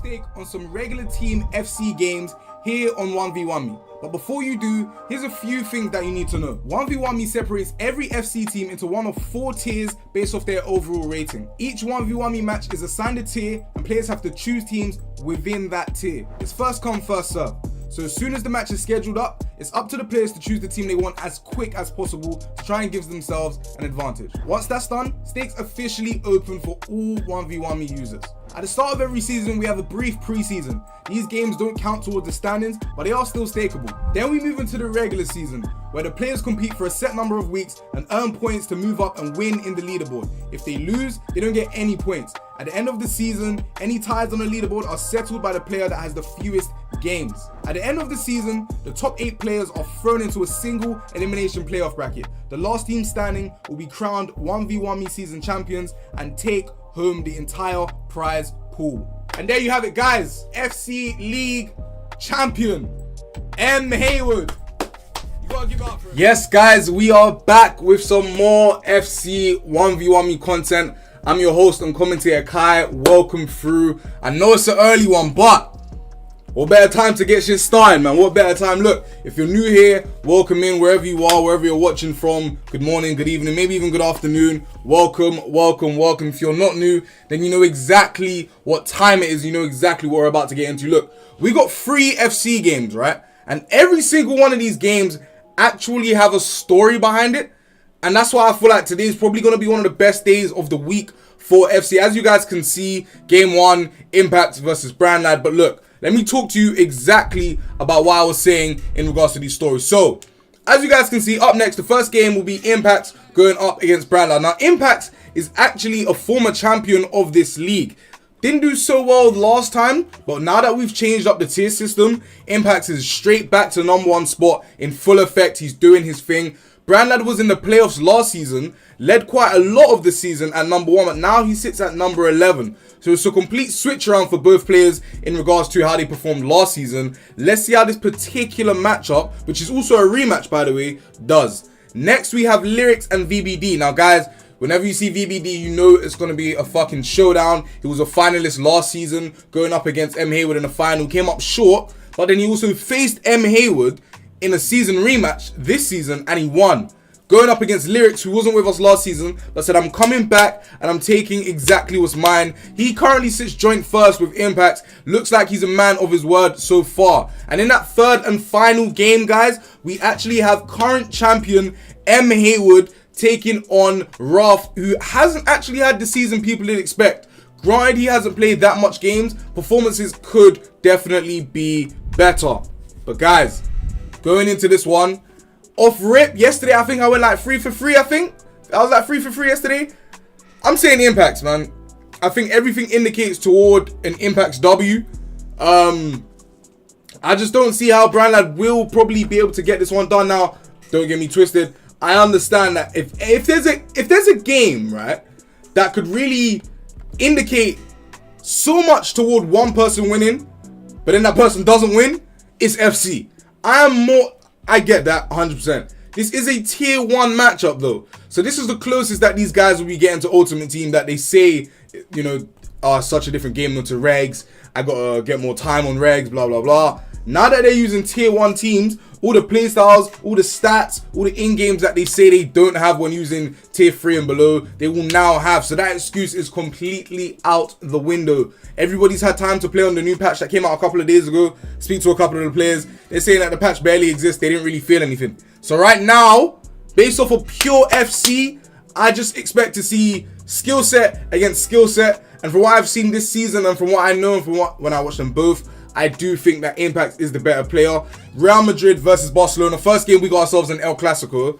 stake on some regular team FC games here on 1v1me. But before you do, here's a few things that you need to know. 1v1me separates every FC team into one of 4 tiers based off their overall rating. Each 1v1me match is assigned a tier and players have to choose teams within that tier. It's first come, first serve. So as soon as the match is scheduled up, it's up to the players to choose the team they want as quick as possible to try and give themselves an advantage. Once that's done, stakes officially open for all 1v1me users. At the start of every season, we have a brief pre-season. These games don't count towards the standings, but they are still stakeable. Then we move into the regular season, where the players compete for a set number of weeks and earn points to move up and win in the leaderboard. If they lose, they don't get any points. At the end of the season, any ties on the leaderboard are settled by the player that has the fewest games. At the end of the season, the top 8 players are thrown into a single elimination playoff bracket. The last team standing will be crowned 1v1me season champions and take home the entire prize pool. And there you have it, guys. FC League champion M. Haywood. You gotta give up for it. Yes, guys, we are back with some more FC 1v1me content. I'm your host and commentator Kai. Welcome through. I know it's an early one, but what better time to get shit started, man? What better time? Look, if you're new here, welcome in wherever you are, wherever you're watching from. Good morning, good evening, maybe even good afternoon. Welcome. If you're not new, then you know exactly what time it is. You know exactly what we're about to get into. Look, we got 3 FC games, right? And every single one of these games actually have a story behind it. And that's why I feel like today is probably going to be one of the best days of the week for FC. As you guys can see, game 1, Impactz versus Branlad. But look, let me talk to you exactly about what I was saying in regards to these stories. So, as you guys can see, up next, the first game will be Impactz going up against Branlad. Now, Impactz is actually a former champion of this league. Didn't do so well last time, but now that we've changed up the tier system, Impactz is straight back to number 1 spot in full effect. He's doing his thing. Branlad was in the playoffs last season, led quite a lot of the season at number 1, but now he sits at number 11. So it's a complete switch around for both players in regards to how they performed last season. Let's see how this particular matchup, which is also a rematch by the way, does. Next we have Lyrics and VBD. Now guys, whenever you see VBD, you know it's going to be a fucking showdown. He was a finalist last season, going up against M. Haywood in the final. Came up short, but then he also faced M. Haywood in a season rematch this season and he won. Going up against Lyrics, who wasn't with us last season, but said, I'm coming back and I'm taking exactly what's mine. He currently sits joint first with Impactz. Looks like he's a man of his word so far. And in that third and final game, guys, we actually have current champion M. Haywood taking on Ralph, who hasn't actually had the season people did expect. Granted, he hasn't played that much games. Performances could definitely be better. But guys, going into this one, off rip, yesterday I think I went like 3 for 3, I think. I was like 3 for 3 yesterday. I'm saying Impactz, man. I think everything indicates toward an Impactz W. I just don't see how Branlad will probably be able to get this one done. Now, don't get me twisted. I understand that if there's a game, right, that could really indicate so much toward one person winning, but then that person doesn't win, it's FC. I get that 100%. This is a tier 1 matchup though. So this is the closest that these guys will be getting to Ultimate Team that they say, you know, are such a different game to regs. I gotta get more time on regs, blah, blah, blah. Now that they're using tier 1 teams, all the playstyles, all the stats, all the in-games that they say they don't have when using tier 3 and below, they will now have. So that excuse is completely out the window. Everybody's had time to play on the new patch that came out a couple of days ago. Speak to a couple of the players. They're saying that the patch barely exists. They didn't really feel anything. So right now, based off of pure FC, I just expect to see skill set against skill set. And from what I've seen this season and from what I know and from when I watched them both, I do think that Impactz is the better player. Real Madrid versus Barcelona. First game, we got ourselves an El Clasico.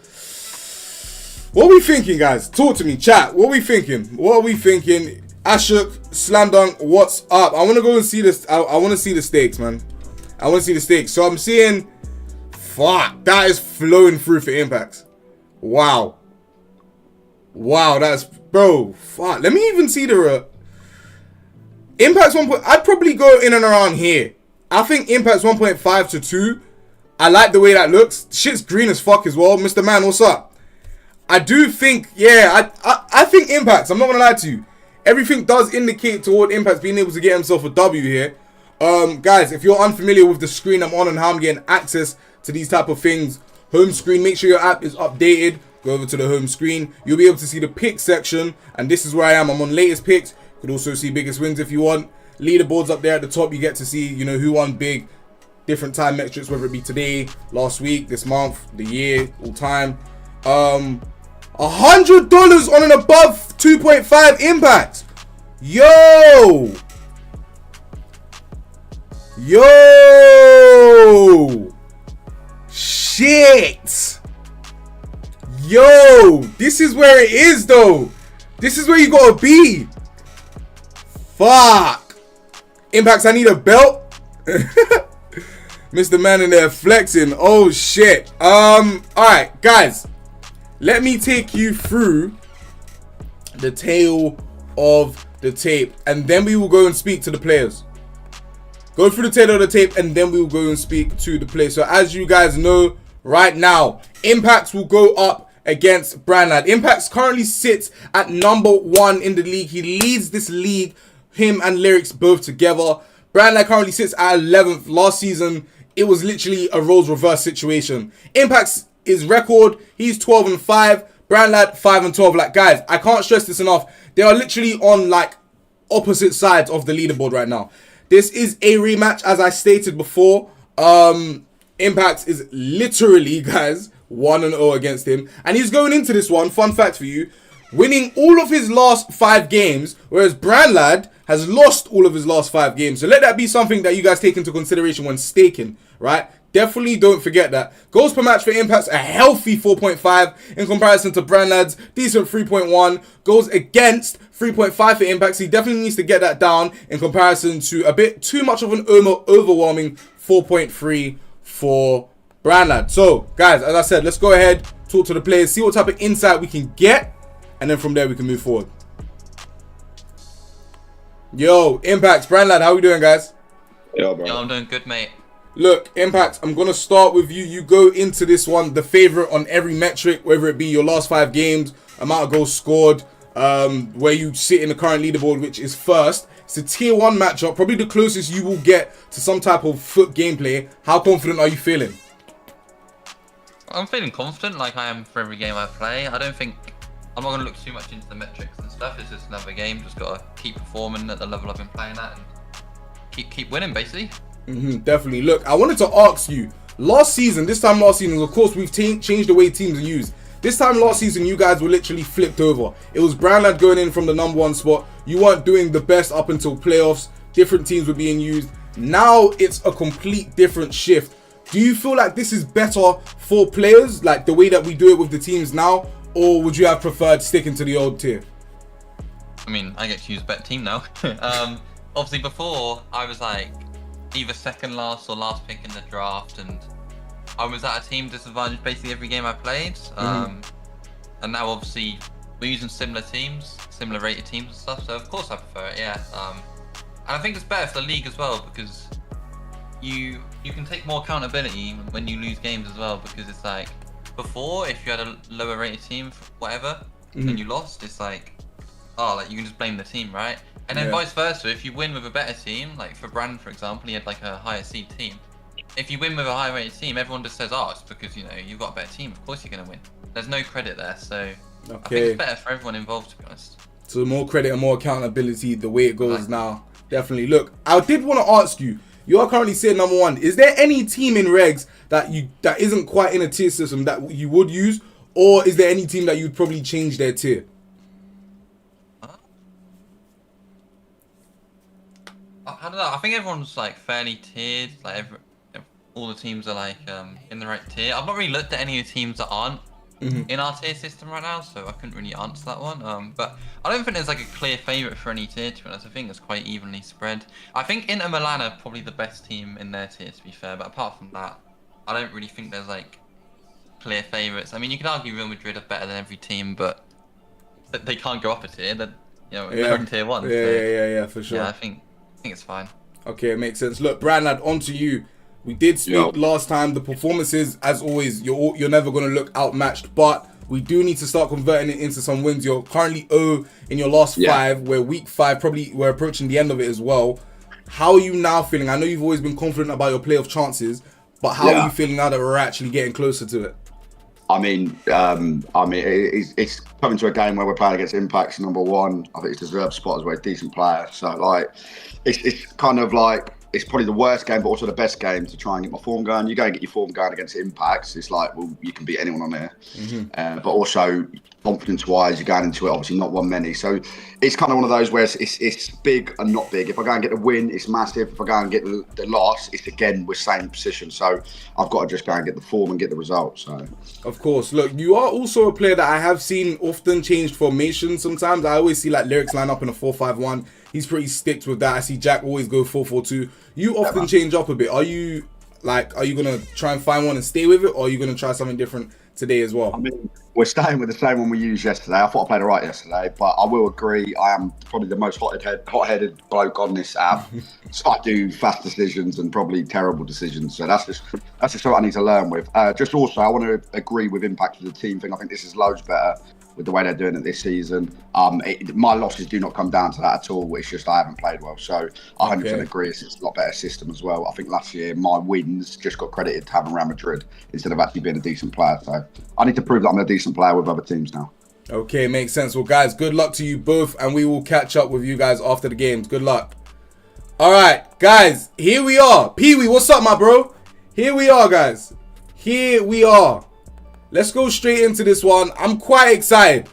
What are we thinking, guys? Talk to me, chat. What are we thinking? Ashok, Slam Dunk, what's up? I want to go and see this. I want to see the stakes, man. I want to see the stakes. So I'm seeing, fuck, that is flowing through for Impactz. Wow. Wow, that's, bro, fuck. Let me even see the Impactz 1. I'd probably go in and around here. I think Impactz 1.5 to 2. I like the way that looks. Shit's green as fuck as well. Mr. Man, what's up? I do think, yeah, I think Impactz, I'm not gonna lie to you. everything does indicate toward Impactz being able to get himself a W here. Guys, if you're unfamiliar with the screen I'm on and how I'm getting access to these type of things, home screen, make sure your app is updated. Go over to the home screen. You'll be able to see the pick section, and this is where I am. I'm on latest picks. You could also see biggest wins if you want. Leaderboards up there at the top. You get to see, you know, who won big, different time metrics, whether it be today, last week, this month, the year, all time. $100 on and above 2.5 impact. Yo, shit. Yo, this is where it is though. This is where you gotta be. Fuck. Impactz, I need a belt. Mr. Man in there flexing. Oh shit. Alright, guys. Let me take you through the tail of the tape, and then we will go and speak to the players. Go through the tail of the tape, and then we will go and speak to the players. So as you guys know, right now, Impactz will go up against Branlad. Impactz currently sits at #1 in the league. He leads this league, him and Lyrics both together. Branlad currently sits at 11th. Last season, it was literally a roles reverse situation. Impactz is record, he's 12-5. Branlad 5-12. Like, guys, I can't stress this enough. They are literally on like opposite sides of the leaderboard right now. This is a rematch, as I stated before. Impactz is literally, guys, 1-0 against him, and he's going into this one, fun fact for you, winning all of his last 5 games, whereas Branlad has lost all of his last 5 games. So let that be something that you guys take into consideration when staking, right? Definitely don't forget that. Goals per match for Impactz, a healthy 4.5 in comparison to Branlad's decent 3.1. Goals against 3.5 for Impactz. He definitely needs to get that down in comparison to a bit too much of an overwhelming 4.3 for Branlad. So, guys, as I said, let's go ahead, talk to the players, see what type of insight we can get, and then from there we can move forward. Yo, Impactz, Branlad, how we doing, guys? Yo, bro. Yo, I'm doing good, mate. Look, Impactz, I'm going to start with you. You go into this one, the favorite on every metric, whether it be your last 5 games, amount of goals scored, where you sit in the current leaderboard, which is first. It's a tier 1 matchup, probably the closest you will get to some type of foot gameplay. How confident are you feeling? I'm feeling confident, like I am for every game I play. I don't think I'm not going to look too much into the metrics and stuff. It's just another game. Just got to keep performing at the level I've been playing at and keep winning, basically. Definitely. Look, I wanted to ask you, this time last season, of course, we've changed the way teams are used. This time last season, you guys were literally flipped over. It was Branlad going in from the #1 spot. You weren't doing the best up until playoffs. Different teams were being used. Now it's a complete different shift. Do you feel like this is better for players, like the way that we do it with the teams now, or would you have preferred sticking to the old tier? I mean, I get to use a better team now. Obviously, before I was like either second last or last pick in the draft, and I was at a team disadvantage basically every game I played. And now obviously we're using similar teams, similar rated teams and stuff, so of course I prefer it, yeah. And I think it's better for the league as well, because you can take more accountability when you lose games as well, because it's like before, if you had a lower rated team, whatever, and you lost, it's like, oh, like you can just blame the team, right? And then vice versa, if you win with a better team, like for Brand, for example, he had like a higher seed team. If you win with a high rated team, everyone just says, oh, it's because, you know, you've got a better team, of course you're going to win. There's no credit there, so I think it's better for everyone involved, to be honest. So more credit and more accountability, the way it goes now. Definitely. Look, I did want to ask you, you are currently sitting #1. Is there any team in regs that isn't quite in a tier system that you would use, or is there any team that you'd probably change their tier? I don't know. I think everyone's like fairly tiered. Like all the teams are like in the right tier. I've not really looked at any of the teams that aren't in our tier system right now, so I couldn't really answer that one. But I don't think there's like a clear favourite for any tier, to be honest. I think it's quite evenly spread. I think Inter Milan are probably the best team in their tier, to be fair. But apart from that, I don't really think there's like clear favourites. I mean, you could argue Real Madrid are better than every team, but they can't go up a tier. They're, you know, they're in tier 1. Yeah, for sure. Yeah, I think it's fine. Okay, it makes sense. Look, Branlad, on to you. We did speak last time. The performances, as always, you're never going to look outmatched. But We do need to start converting it into some wins. You're currently 0 in your last 5. We're week 5. Probably we're approaching the end of it as well. How are you now feeling? I know you've always been confident about your playoff chances, but how are you feeling now that we're actually getting closer to it? I mean, it's coming to a game where we're playing against Impactz, number 1. I think it's deserved spot as well, a decent player. So like, it's kind of like, it's probably the worst game, but also the best game to try and get my form going. You go and get your form going against Impactz. It's like, well, you can beat anyone on there. But also confidence-wise, you're going into it, obviously not won many. So it's kind of one of those where it's big and not big. If I go and get the win, it's massive. If I go and get the loss, it's again, we're same position. So I've got to just go and get the form and get the result. So, of course, look, you are also a player that I have seen often change formation sometimes. I always see like Lyrics line up in a 4-5-1. He's pretty sticked with that. I see Jack always go 4-4-2. You often change up a bit. Are you gonna try and find one and stay with it, or are you gonna try something different today as well? I mean, we're staying with the same one we used yesterday. I thought I played it right yesterday, but I will agree, I am probably the most hot-headed bloke on this app. So I do fast decisions and probably terrible decisions. So that's just something I need to learn with. Just also, I want to agree with Impactz with the team thing. I think this is loads better with the way they're doing it this season. My losses do not come down to that at all. It's just I haven't played well. So I 100% agree. It's a lot better system as well. I think last year my wins just got credited to having Real Madrid instead of actually being a decent player. So I need to prove that I'm a decent player with other teams now. Okay, makes sense. Well, guys, good luck to you both, and we will catch up with you guys after the games. Good luck. All right, guys, here we are. Pee-wee, what's up, my bro? Here we are, guys. Here we are. Let's go straight into this one. I'm quite excited.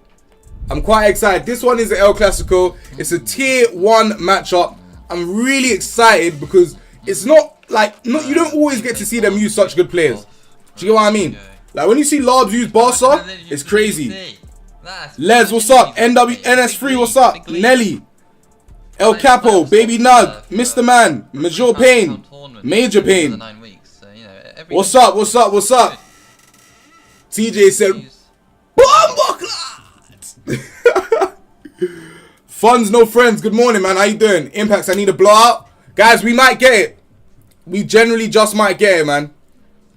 This one is the El Clasico. It's a tier 1 matchup. I'm really excited because it's not like you don't always get to see them use such good players. Do you get what I mean? Like when you see Larbs use Barca, it's crazy. Les, what's up? NS3, what's up? Nelly, El Capo, Baby Nug, Mr. Man, Major Pain, Major Pain. What's up? TJ said, Bomba Funds, no friends. Good morning, man. How you doing? Impactz, I need a blowout. Guys, we might get it. We generally just might get it, man.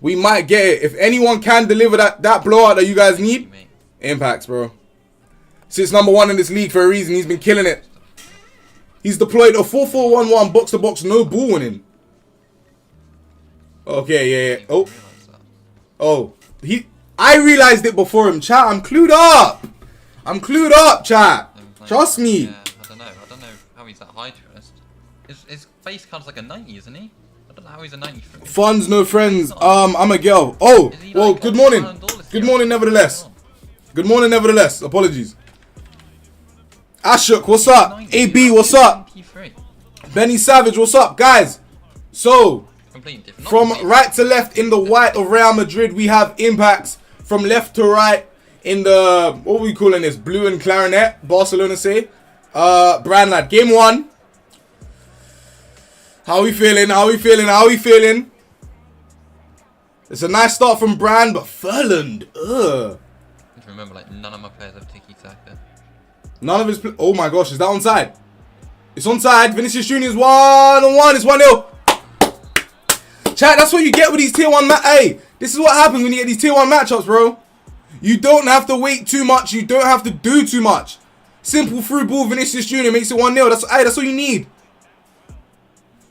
We might get it. If anyone can deliver that blowout that you guys need, Impactz, bro. Sits number 1 in this league for a reason. He's been killing it. He's deployed a 4-4-1-1 box-to-box, no ball winning. Okay, yeah. Oh. I realized it before him, chat. I'm clued up, chat. Trust me. Yeah, I don't know how he's that high, to be honest. His face card's like a 90, isn't he? I don't know how he's a 93. Funds, no friends. I'm a girl. Oh, well, good morning. Good morning, nevertheless. Apologies. Ashok, what's up? AB, what's up? Benny Savage, what's up, guys? So, from right to left in the white of Real Madrid, we have Impactz. From left to right in the, what are we calling this? Blue and clarinet, Barcelona say. Branlad, game 1. How we feeling? It's a nice start from Brand, but Furland, Remember, like, none of my players have tiki-taka. None of his, oh my gosh, is that onside? It's onside. Vinicius Junior's 1-on-1. It's 1-0. Chat, that's what you get with these tier 1 Hey, this is what happens when you get these tier 1 matchups, bro. You don't have to wait too much. You don't have to do too much. Simple through ball, Vinicius Junior makes it 1-0. That's all you need.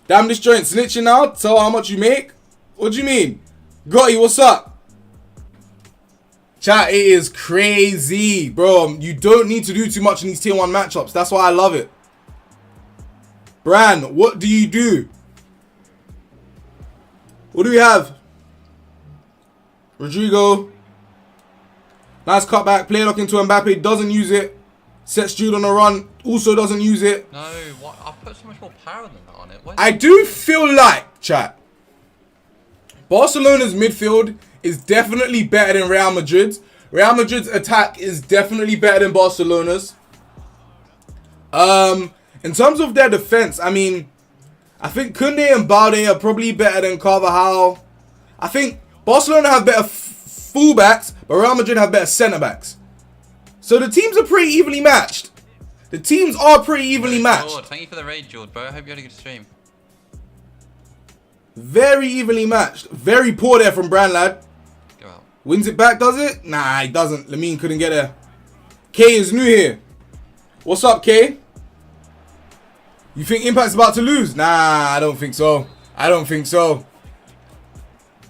Damn this joint snitching now. Tell how much you make. What do you mean? Gotti, what's up? Chat, it is crazy, bro. You don't need to do too much in these tier 1 matchups. That's why I love it. Bran, what do you do? What do we have? Rodrigo. Nice cutback. Play lock into Mbappe. Doesn't use it. Sets Jude on a run. Also doesn't use it. No, what? I put so much more power than that on it. I do feel like, chat, Barcelona's midfield is definitely better than Real Madrid's. Real Madrid's attack is definitely better than Barcelona's. In terms of their defense, I mean, I think Koundé and Balde are probably better than Carvajal. I think Barcelona have better fullbacks, but Real Madrid have better centre-backs. So the teams are pretty evenly matched. Thank you for the raid, George, bro. I hope you had a good stream. Very evenly matched. Very poor there from Branlad. Go out. Wins it back, does it? Nah, he doesn't. Lamine couldn't get there. K is new here. What's up, K? You think Impact's about to lose? Nah, I don't think so. I don't think so.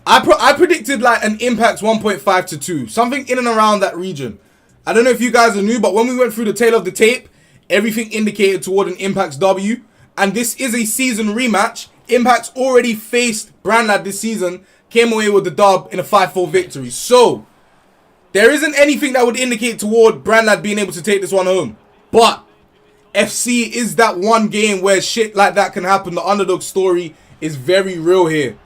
I predicted like an Impactz 1.5 to 2. Something in and around that region. I don't know if you guys are new, but when we went through the tail of the tape, everything indicated toward an Impactz W. And this is a season rematch. Impactz already faced Branlad this season. Came away with the dub in a 5-4 victory. So, there isn't anything that would indicate toward Branlad being able to take this one home. But, FC is that one game where shit like that can happen. The underdog story is very real here.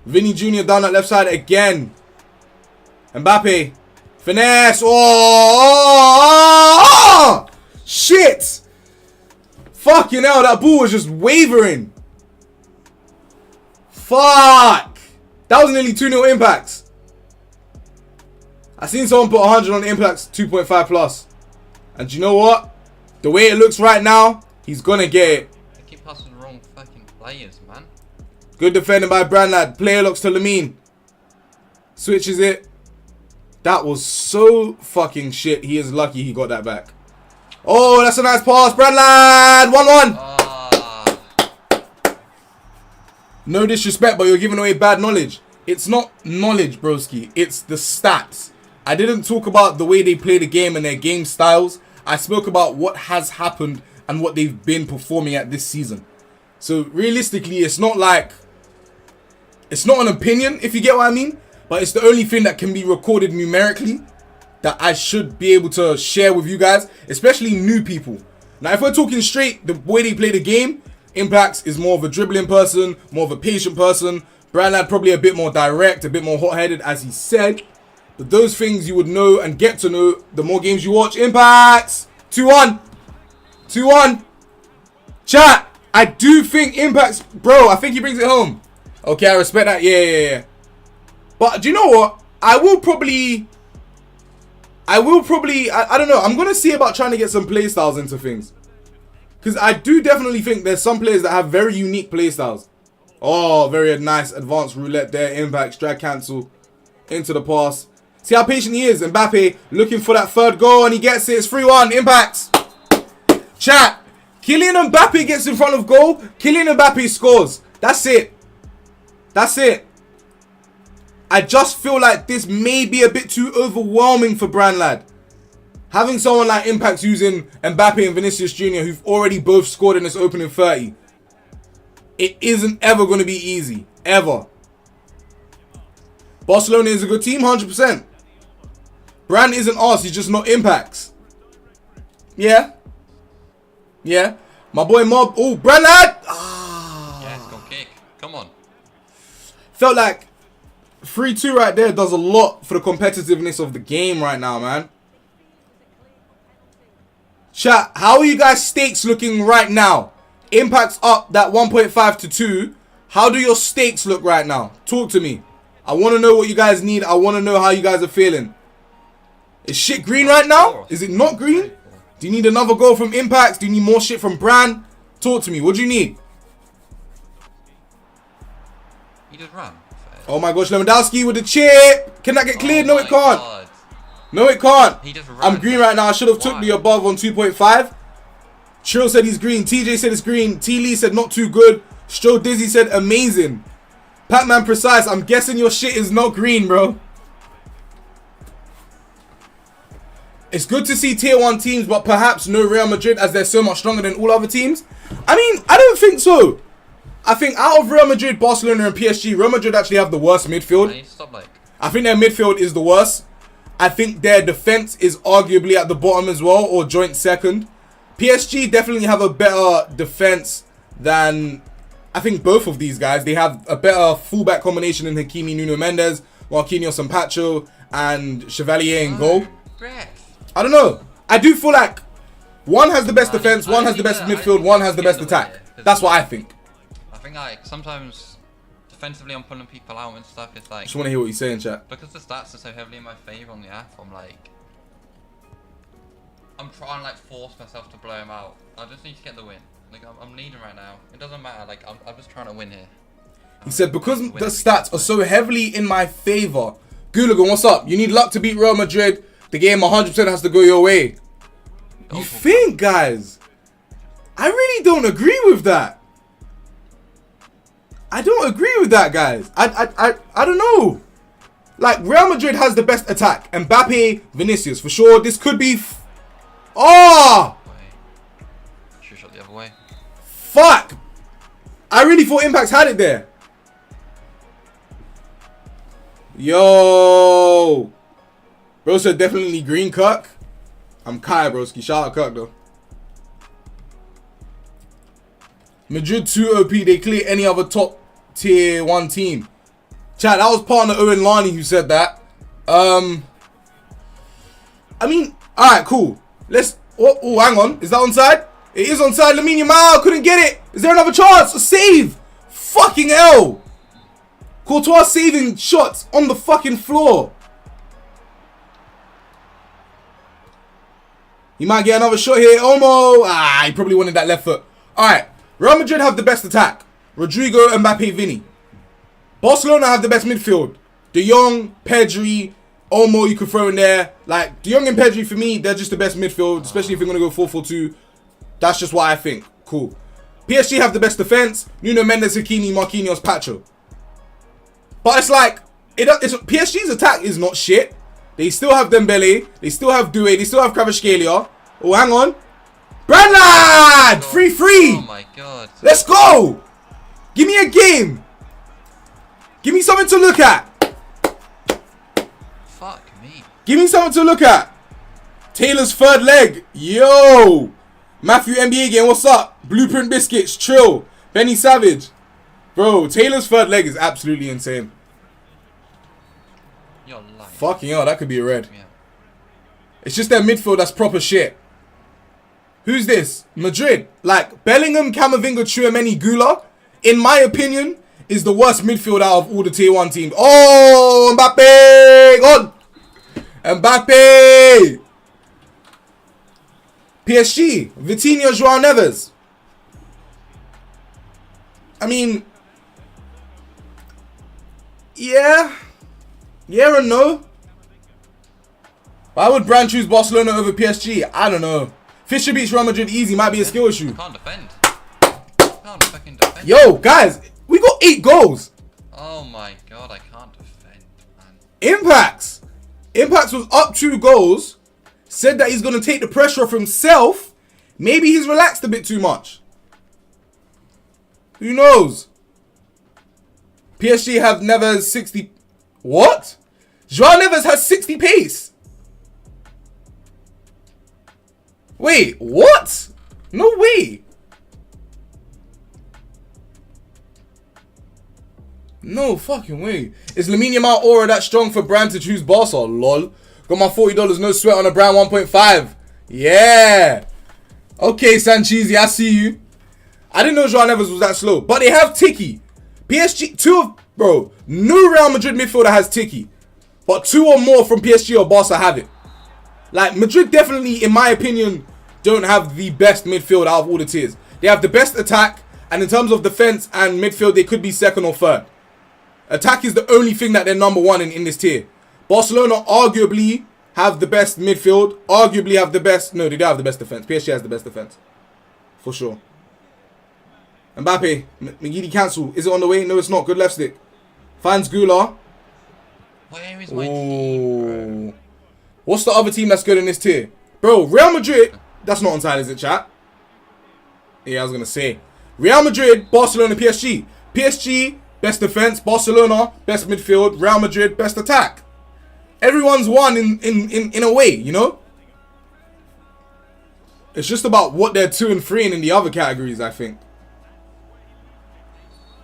Vinny Jr. down that left side again. Mbappe. Finesse. Oh! Shit! Fucking hell, that ball was just wavering. Fuck! That was nearly 2-0 Impactz. I seen someone put 100 on Impactz 2.5 plus. And you know what? The way it looks right now, he's gonna get it. They keep passing the wrong fucking players, man. Good defending by Branlad. Player looks to Lamine. Switches it. That was so fucking shit. He is lucky he got that back. Oh, that's a nice pass. Branlad! 1-1. No disrespect, but you're giving away bad knowledge. It's not knowledge, broski. It's the stats. I didn't talk about the way they play the game and their game styles. I spoke about what has happened and what they've been performing at this season. So, realistically, it's not like... It's not an opinion, if you get what I mean. But it's the only thing that can be recorded numerically that I should be able to share with you guys, especially new people. Now, if we're talking straight, the way they play the game, Impactz is more of a dribbling person, more of a patient person. Branlad probably a bit more direct, a bit more hot-headed, as he said. But those things you would know and get to know the more games you watch. Impactz! 2-1. 2-1. Chat, I do think Impactz, bro, I think he brings it home. Okay, I respect that. Yeah. But do you know what? I will probably, I don't know. I'm going to see about trying to get some play styles into things. Because I do definitely think there's some players that have very unique play styles. Oh, very nice advanced roulette there. Impactz, drag cancel into the pass. See how patient he is. Mbappe looking for that third goal and he gets it. It's 3-1. Impactz. Chat. Kylian Mbappe gets in front of goal. Kylian Mbappe scores. That's it. That's it. I just feel like this may be a bit too overwhelming for Branlad. Having someone like Impactz using Mbappe and Vinicius Jr. who've already both scored in this opening 30. It isn't ever going to be easy. Ever. Barcelona is a good team, 100%. Brand isn't us, he's just not Impactz. Yeah. My boy Mob. Oh, Branlad! Yeah, it's gonna kick. Come on. Felt like 3-2 right there does a lot for the competitiveness of the game right now, man. Chat, how are you guys' stakes looking right now? Impact's up that 1.5 to 2. How do your stakes look right now? Talk to me. I want to know what you guys need. I want to know how you guys are feeling. Is shit green right now? Is it not green? Do you need another goal from Impactz? Do you need more shit from Brand? Talk to me. What do you need? He just ran. Oh my gosh, Lewandowski with the chip. Can that get cleared? No, it can't. God. No, it can't. He just ran. I'm green right now. I should have took the above on 2.5. Trill said he's green. TJ said it's green. T Lee said not too good. Stro Dizzy said amazing. Patman Precise, I'm guessing your shit is not green, bro. It's good to see tier 1 teams, but perhaps no Real Madrid as they're so much stronger than all other teams. I mean, I don't think so. I think out of Real Madrid, Barcelona and PSG, Real Madrid actually have the worst midfield. I think their midfield is the worst. I think their defense is arguably at the bottom as well, or joint second. PSG definitely have a better defense than, I think, both of these guys. They have a better fullback combination in Hakimi, Nuno Mendes, Marquinhos and Pacho, and Chevalier in goal. I don't know. I do feel like one has the best defense, one has the best midfield, one has the best attack. That's what I think. I think like sometimes defensively I'm pulling people out and stuff. It's like, Just want to hear what you're saying, chat. because the stats are so heavily in my favor on the app. I'm trying to like force myself to blow him out. I just need to get the win. Like I'm leading right now. It doesn't matter. Like I'm just trying to win here. He said, because the stats are so heavily in my favor. Goulagan, what's up? You need luck to beat Real Madrid. The game 100% has to go your way. You think, guys? I really don't agree with that. I don't agree with that, guys. I don't know. Like, Real Madrid has the best attack. Mbappe, Vinicius, for sure. This could be... Oh! Should shot the other way. Fuck! I really thought Impactz had it there. Yo! Bro said definitely green Kirk. I'm Kai, broski. Shout out Kirk, though. Madrid 2 OP. They clear any other top tier 1 team. Chat, that was partner Owen Lani who said that. I mean, alright, cool. Let's... Oh, hang on. Is that onside? It is onside. Lamine Yamal couldn't get it. Is there another chance? A save. Fucking hell. Courtois saving shots on the fucking floor. He might get another shot here. Olmo. Ah, he probably wanted that left foot. Alright. Real Madrid have the best attack. Rodrigo, Mbappe, Vini. Barcelona have the best midfield. De Jong, Pedri, Olmo you could throw in there. Like, De Jong and Pedri, for me, they're just the best midfield. Especially if you're going to go 4-4-2. That's just what I think. Cool. PSG have the best defense. Nuno Mendes, Hakimi, Marquinhos, Pacho. But it's like, PSG's attack is not shit. They still have Dembele. They still have Doué. They still have Kvaratskhelia. Oh, hang on. Branlad! 3-3. Oh my god. Let's go. Give me a game. Give me something to look at. Fuck me. Give me something to look at. Taylor's third leg. Yo. Matthew NBA game. What's up? Blueprint Biscuits. Trill. Benny Savage. Bro, Taylor's third leg is absolutely insane. You're lying. Fucking hell, that could be a red. Yeah. It's just their midfield that's proper shit. Who's this? Madrid. Like, Bellingham, Camavinga, Tchouaméni, Gula, in my opinion, is the worst midfield out of all the tier 1 teams. Oh, Mbappe! God! Mbappe! PSG. Vitinha, João Neves. I mean... Yeah. Yeah and no. Why would Brand choose Barcelona over PSG? I don't know. Fisher beats Real Madrid easy. Might be a skill issue. I can't defend. I can't fucking defend. Yo, guys. We got 8 goals. Oh my god, I can't defend, man. Impactz. Impactz was up 2 goals. Said that he's going to take the pressure off himself. Maybe he's relaxed a bit too much. Who knows? PSG have Neves 60... What? João Neves has 60 pace. Wait, what? No way. No fucking way. Is Lamine Yamal aura that strong for Brand to choose Barca? Lol. Got my $40, no sweat on a Brand 1.5. Yeah. Okay, Sanchezy, I see you. I didn't know João Neves was that slow. But they have Tiki. PSG, no Real Madrid midfielder has Tiki. But 2 or more from PSG or Barca have it. Like, Madrid definitely, in my opinion, don't have the best midfield out of all the tiers. They have the best attack, and in terms of defense and midfield, they could be second or third. Attack is the only thing that they're number 1 in this tier. Barcelona arguably have the best midfield, arguably have the best... No, they don't have the best defense. PSG has the best defense. For sure. Mbappe, McGeady cancel. Is it on the way? No, it's not. Good left stick. Finds Gula. Where is my team, bro? What's the other team that's good in this tier? Bro, Real Madrid. That's not on time, is it, chat? Yeah, I was going to say. Real Madrid, Barcelona, PSG. PSG, best defense. Barcelona, best midfield. Real Madrid, best attack. Everyone's won in a way, you know? It's just about what they're 2 and 3 in the other categories, I think.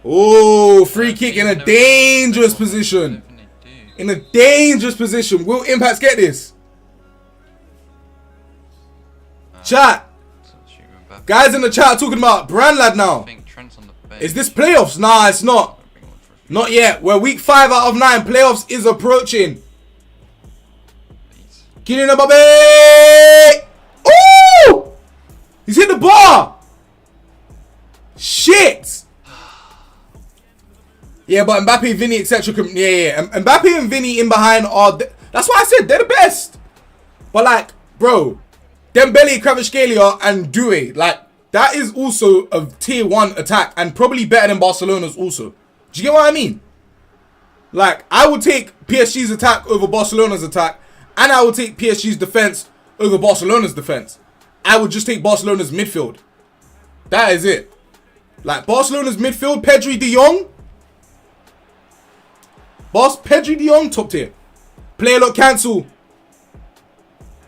Oh, free kick in a dangerous position. In a dangerous position. Will Impactz get this? Chat. Guys in the chat are talking about Branlad now. Is this playoffs? Nah, it's not. Not yet. We're week 5 out of 9. Playoffs is approaching. Kylian Mbappe. Ooh! He's hit the bar. Shit. Yeah, but Mbappe, Vinny, etc. Yeah. Mbappe and Vinny in behind are... That's why I said they're the best. But, like, bro, Dembele, Kvaratskhelia, and Doué, like, that is also a tier 1 attack and probably better than Barcelona's also. Do you get what I mean? Like, I would take PSG's attack over Barcelona's attack, and I would take PSG's defense over Barcelona's defense. I would just take Barcelona's midfield. That is it. Like, Barcelona's midfield, Pedri, De Jong. Pedri, De Jong, top tier. Player look cancel.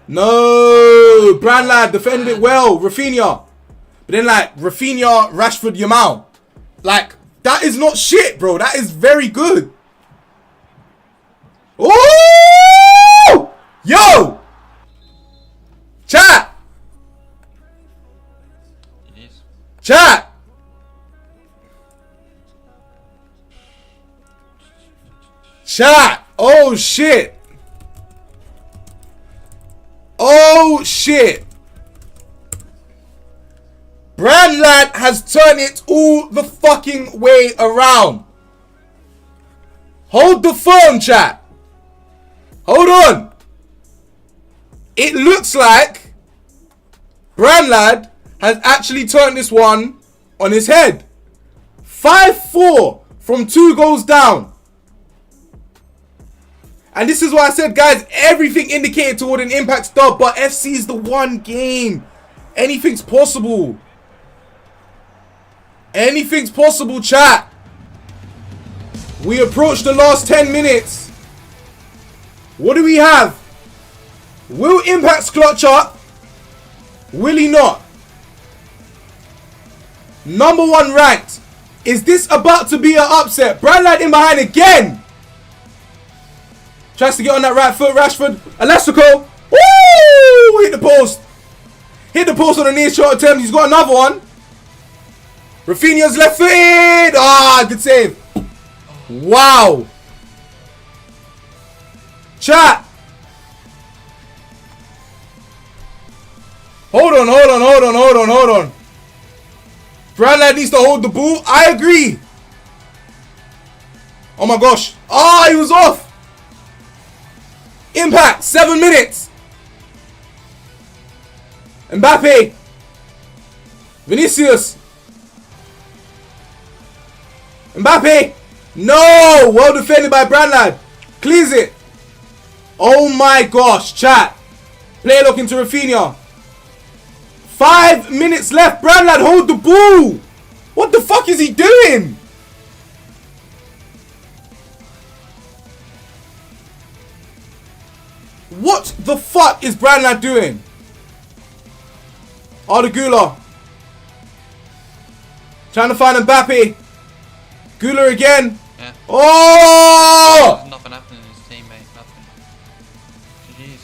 No. Branlad defended it well. Rafinha. But then, like, Rafinha, Rashford, Yamal. Like, that is not shit, bro. That is very good. Oh! Yo! Chat! Chat! Chat! Oh, shit. Oh, shit. Branlad has turned it all the fucking way around. Hold the phone, chat. Hold on. It looks like Branlad has actually turned this one on his head. 5-4 from 2 goals down. And this is why I said, guys, everything indicated toward an Impactz dub, but FC is the one game. Anything's possible. Anything's possible, chat. We approach the last 10 minutes. What do we have? Will Impactz clutch up? Will he not? Number 1 ranked. Is this about to be an upset? Branlad in behind again. Tries to get on that right foot. Rashford. Elastico. Woo! Hit the post. Hit the post on the near short attempt. He's got another one. Rafinha's left footed. Ah, good save. Wow. Chat. Hold on. Branlad needs to hold the ball. I agree. Oh my gosh. Ah, he was off. Impact. 7 minutes. Mbappe. Vinicius. Mbappe. No. Well defended by Branlad. Clears it. Oh my gosh. Chat. Player looking to Rafinha. 5 minutes left. Branlad, hold the ball. What the fuck is he doing? What the fuck is Branlad doing? Arda Güler. Trying to find Mbappe. Güler again. Yeah. Oh! There's nothing happening in his team, mate. Nothing. Jeez.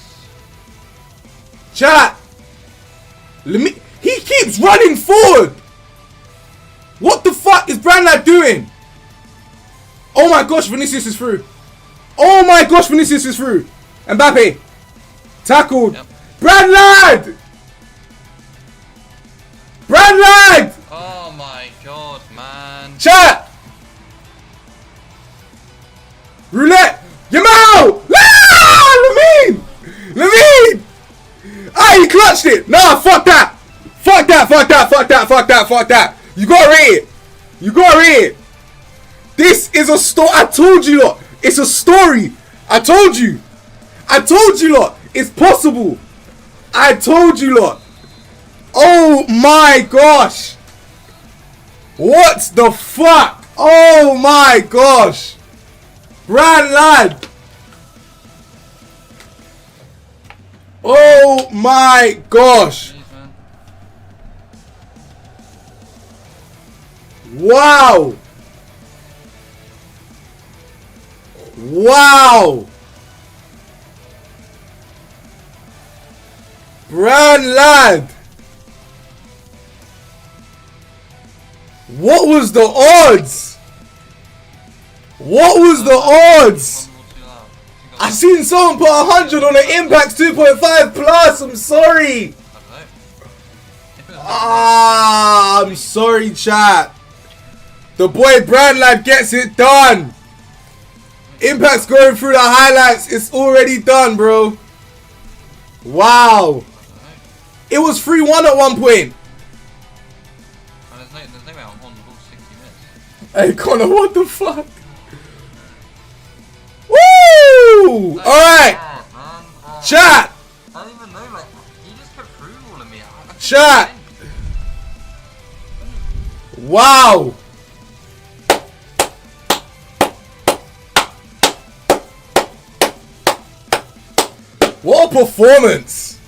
Chat. He keeps running forward. What the fuck is Branlad doing? Oh my gosh, Vinicius is through. Oh my gosh, Vinicius is through. Mbappe. Tackled. Yep. Branlad! Branlad! Oh my god, man. Chat! Roulette! Yamal! Ah! Lamine! Ah, he clutched it! Nah, fuck that! Fuck that! You gotta rate it! You gotta rate it! This is a story. I told you lot! It's a story! I told you lot! It's possible! I told you lot! Oh my gosh! What the fuck? Oh my gosh! Branlad! Oh my gosh! Jeez, man. Wow! Wow! Branlad! What was the odds? What was the odds? I seen someone put 100 on the Impactz 2.5 plus. I'm sorry. Ah, I'm sorry, chat. The boy Branlad gets it done. Impact's going through the highlights. It's already done, bro. Wow. It was 3-1 at one point. There's no way I'm on the whole 60 minutes. Hey, Connor, what the fuck? Woo! Alright. Chat. I don't even know, like, he just kept through all of me. Chat. Wow. What a performance.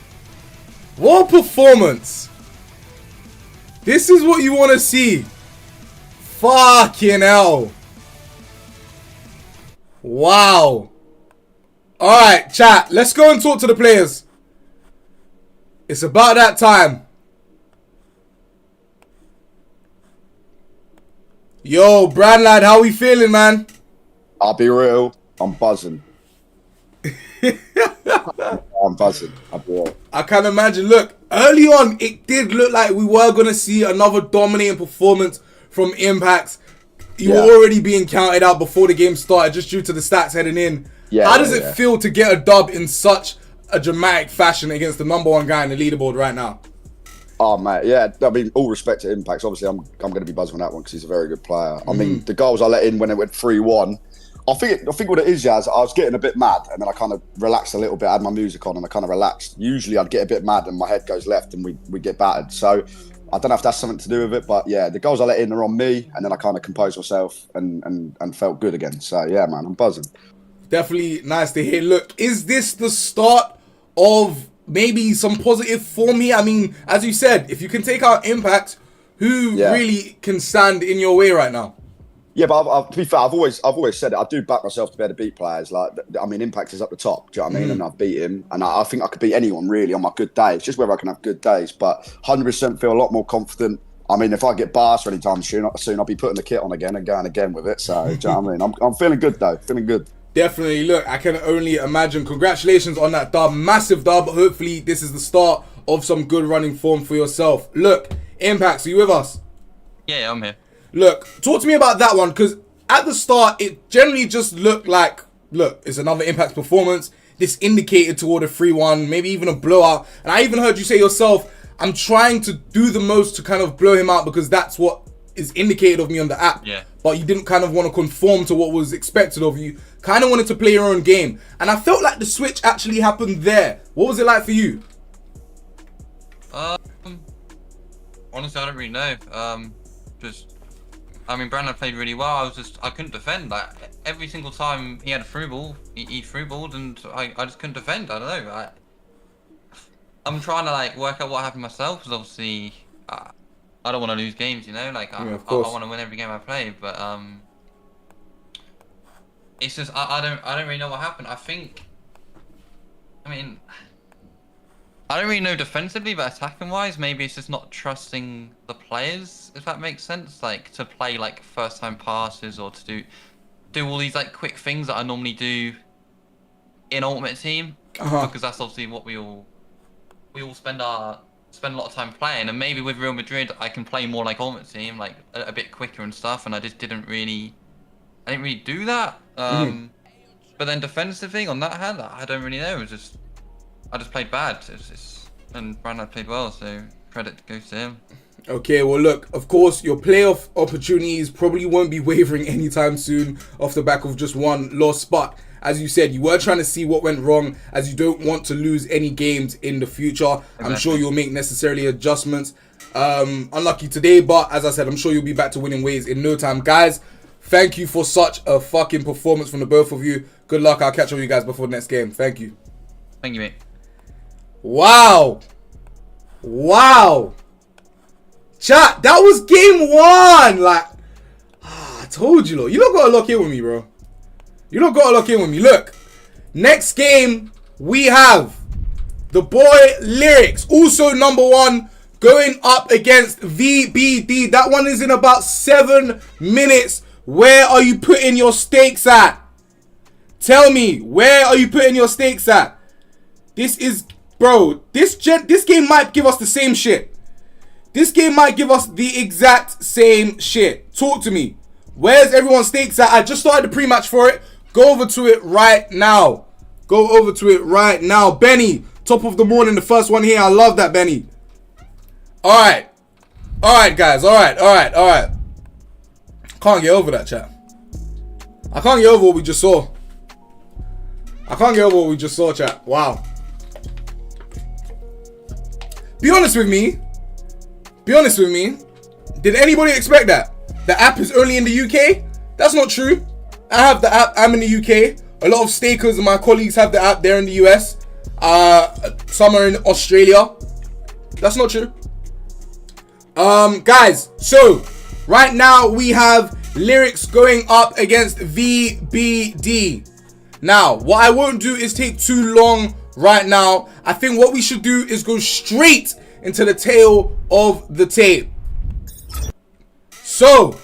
What a performance. This is what you want to see. Fucking hell. Wow. Alright, chat. Let's go and talk to the players. It's about that time. Yo, Branlad, how we feeling, man? I'll be real. I'm buzzing. I'm buzzing. I'll be real. I can imagine. Look, early on, it did look like we were going to see another dominating performance from Impactz. You were already being counted out before the game started just due to the stats heading in. How does it feel to get a dub in such a dramatic fashion against the #1 guy in the leaderboard right now? Oh, mate, yeah. I mean, all respect to Impactz. Obviously, I'm going to be buzzing on that one because he's a very good player. I mean, the goals I let in when it went 3-1, I think what it is, Jazz, I was getting a bit mad and then I kind of relaxed a little bit. I had my music on and I kind of relaxed. Usually I'd get a bit mad and my head goes left and we get battered. So I don't know if that's something to do with it, but yeah, the goals I let in are on me and then I kind of composed myself and felt good again. So yeah, man, I'm buzzing. Definitely nice to hear. Look, is this the start of maybe some positive form here? I mean, as you said, if you can take out Impactz, who really can stand in your way right now? Yeah, but to be fair, I've always said it. I do back myself to be able to beat players. Like, I mean, Impactz is up the top. Do you know what I mean? And I've beat him, and I think I could beat anyone really on my good days. It's just whether I can have good days. But 100% feel a lot more confident. I mean, if I get bars for any time soon, I'll be putting the kit on again and going again with it. So, do you know what I mean? I'm feeling good though. Feeling good. Definitely. Look, I can only imagine. Congratulations on that dub. Massive dub. Hopefully, this is the start of some good running form for yourself. Look, Impactz, are you with us? Yeah, I'm here. Look, talk to me about that one, because at the start, it generally just looked like, look, it's another Impactz performance. This indicated toward a 3-1, maybe even a blowout. And I even heard you say yourself, I'm trying to do the most to kind of blow him out because that's what is indicated of me on the app. Yeah. But you didn't kind of want to conform to what was expected of you. Kind of wanted to play your own game. And I felt like the switch actually happened there. What was it like for you? Honestly, I don't really know. I mean, Branlad played really well. I couldn't defend. Like, every single time he had a through ball, he through balled, and I just couldn't defend. I don't know. I'm trying to like work out what happened myself, because obviously I don't want to lose games, you know. Like I want to win every game I play, but it's just I don't really know what happened. I don't really know defensively, but attacking wise, maybe it's just not trusting the players, if that makes sense. Like to play like first time passes or to do all these like quick things that I normally do in Ultimate Team, because that's obviously what we all spend a lot of time playing. And maybe with Real Madrid, I can play more like Ultimate Team, like a bit quicker and stuff. And I didn't really do that. But then defensively, on that hand, I don't really know. I just played bad. And Branlad played well, so credit goes to him. Okay, well look, of course, your playoff opportunities probably won't be wavering anytime soon off the back of just one loss. But as you said, you were trying to see what went wrong, as you don't want to lose any games in the future. Exactly. I'm sure you'll make necessary adjustments. Unlucky today, but as I said, I'm sure you'll be back to winning ways in no time. Guys, thank you for such a fucking performance from the both of you. Good luck. I'll catch up with you guys before the next game. Thank you. Thank you, mate. Wow. Chat, that was game one. Like, I told you, look. You don't gotta lock in with me, bro. You don't gotta lock in with me. Look, next game, we have the boy Lyrics, also #1, going up against VBD. That one is in about 7 minutes. Where are you putting your stakes at? Tell me, where are you putting your stakes at? This is, bro, this game might give us the same shit. This game might give us the exact same shit. Talk to me. Where's everyone's stakes at? I just started the pre-match for it. Go over to it right now. Go over to it right now. Benny, top of the morning, the first one here. I love that, Benny. All right. All right, guys. All right. Can't get over that, chat. I can't get over what we just saw. Chat. Wow. Be honest with me. Did anybody expect that? The app is only in the UK? That's not true. I have the app. I'm in the UK. A lot of stakers and my colleagues have the app. They're in the US. Some are in Australia. That's not true. Guys, so right now we have Lyrics going up against VBD. Now, what I won't do is take too long right now. I think what we should do is go straight into the tail of the tape. So,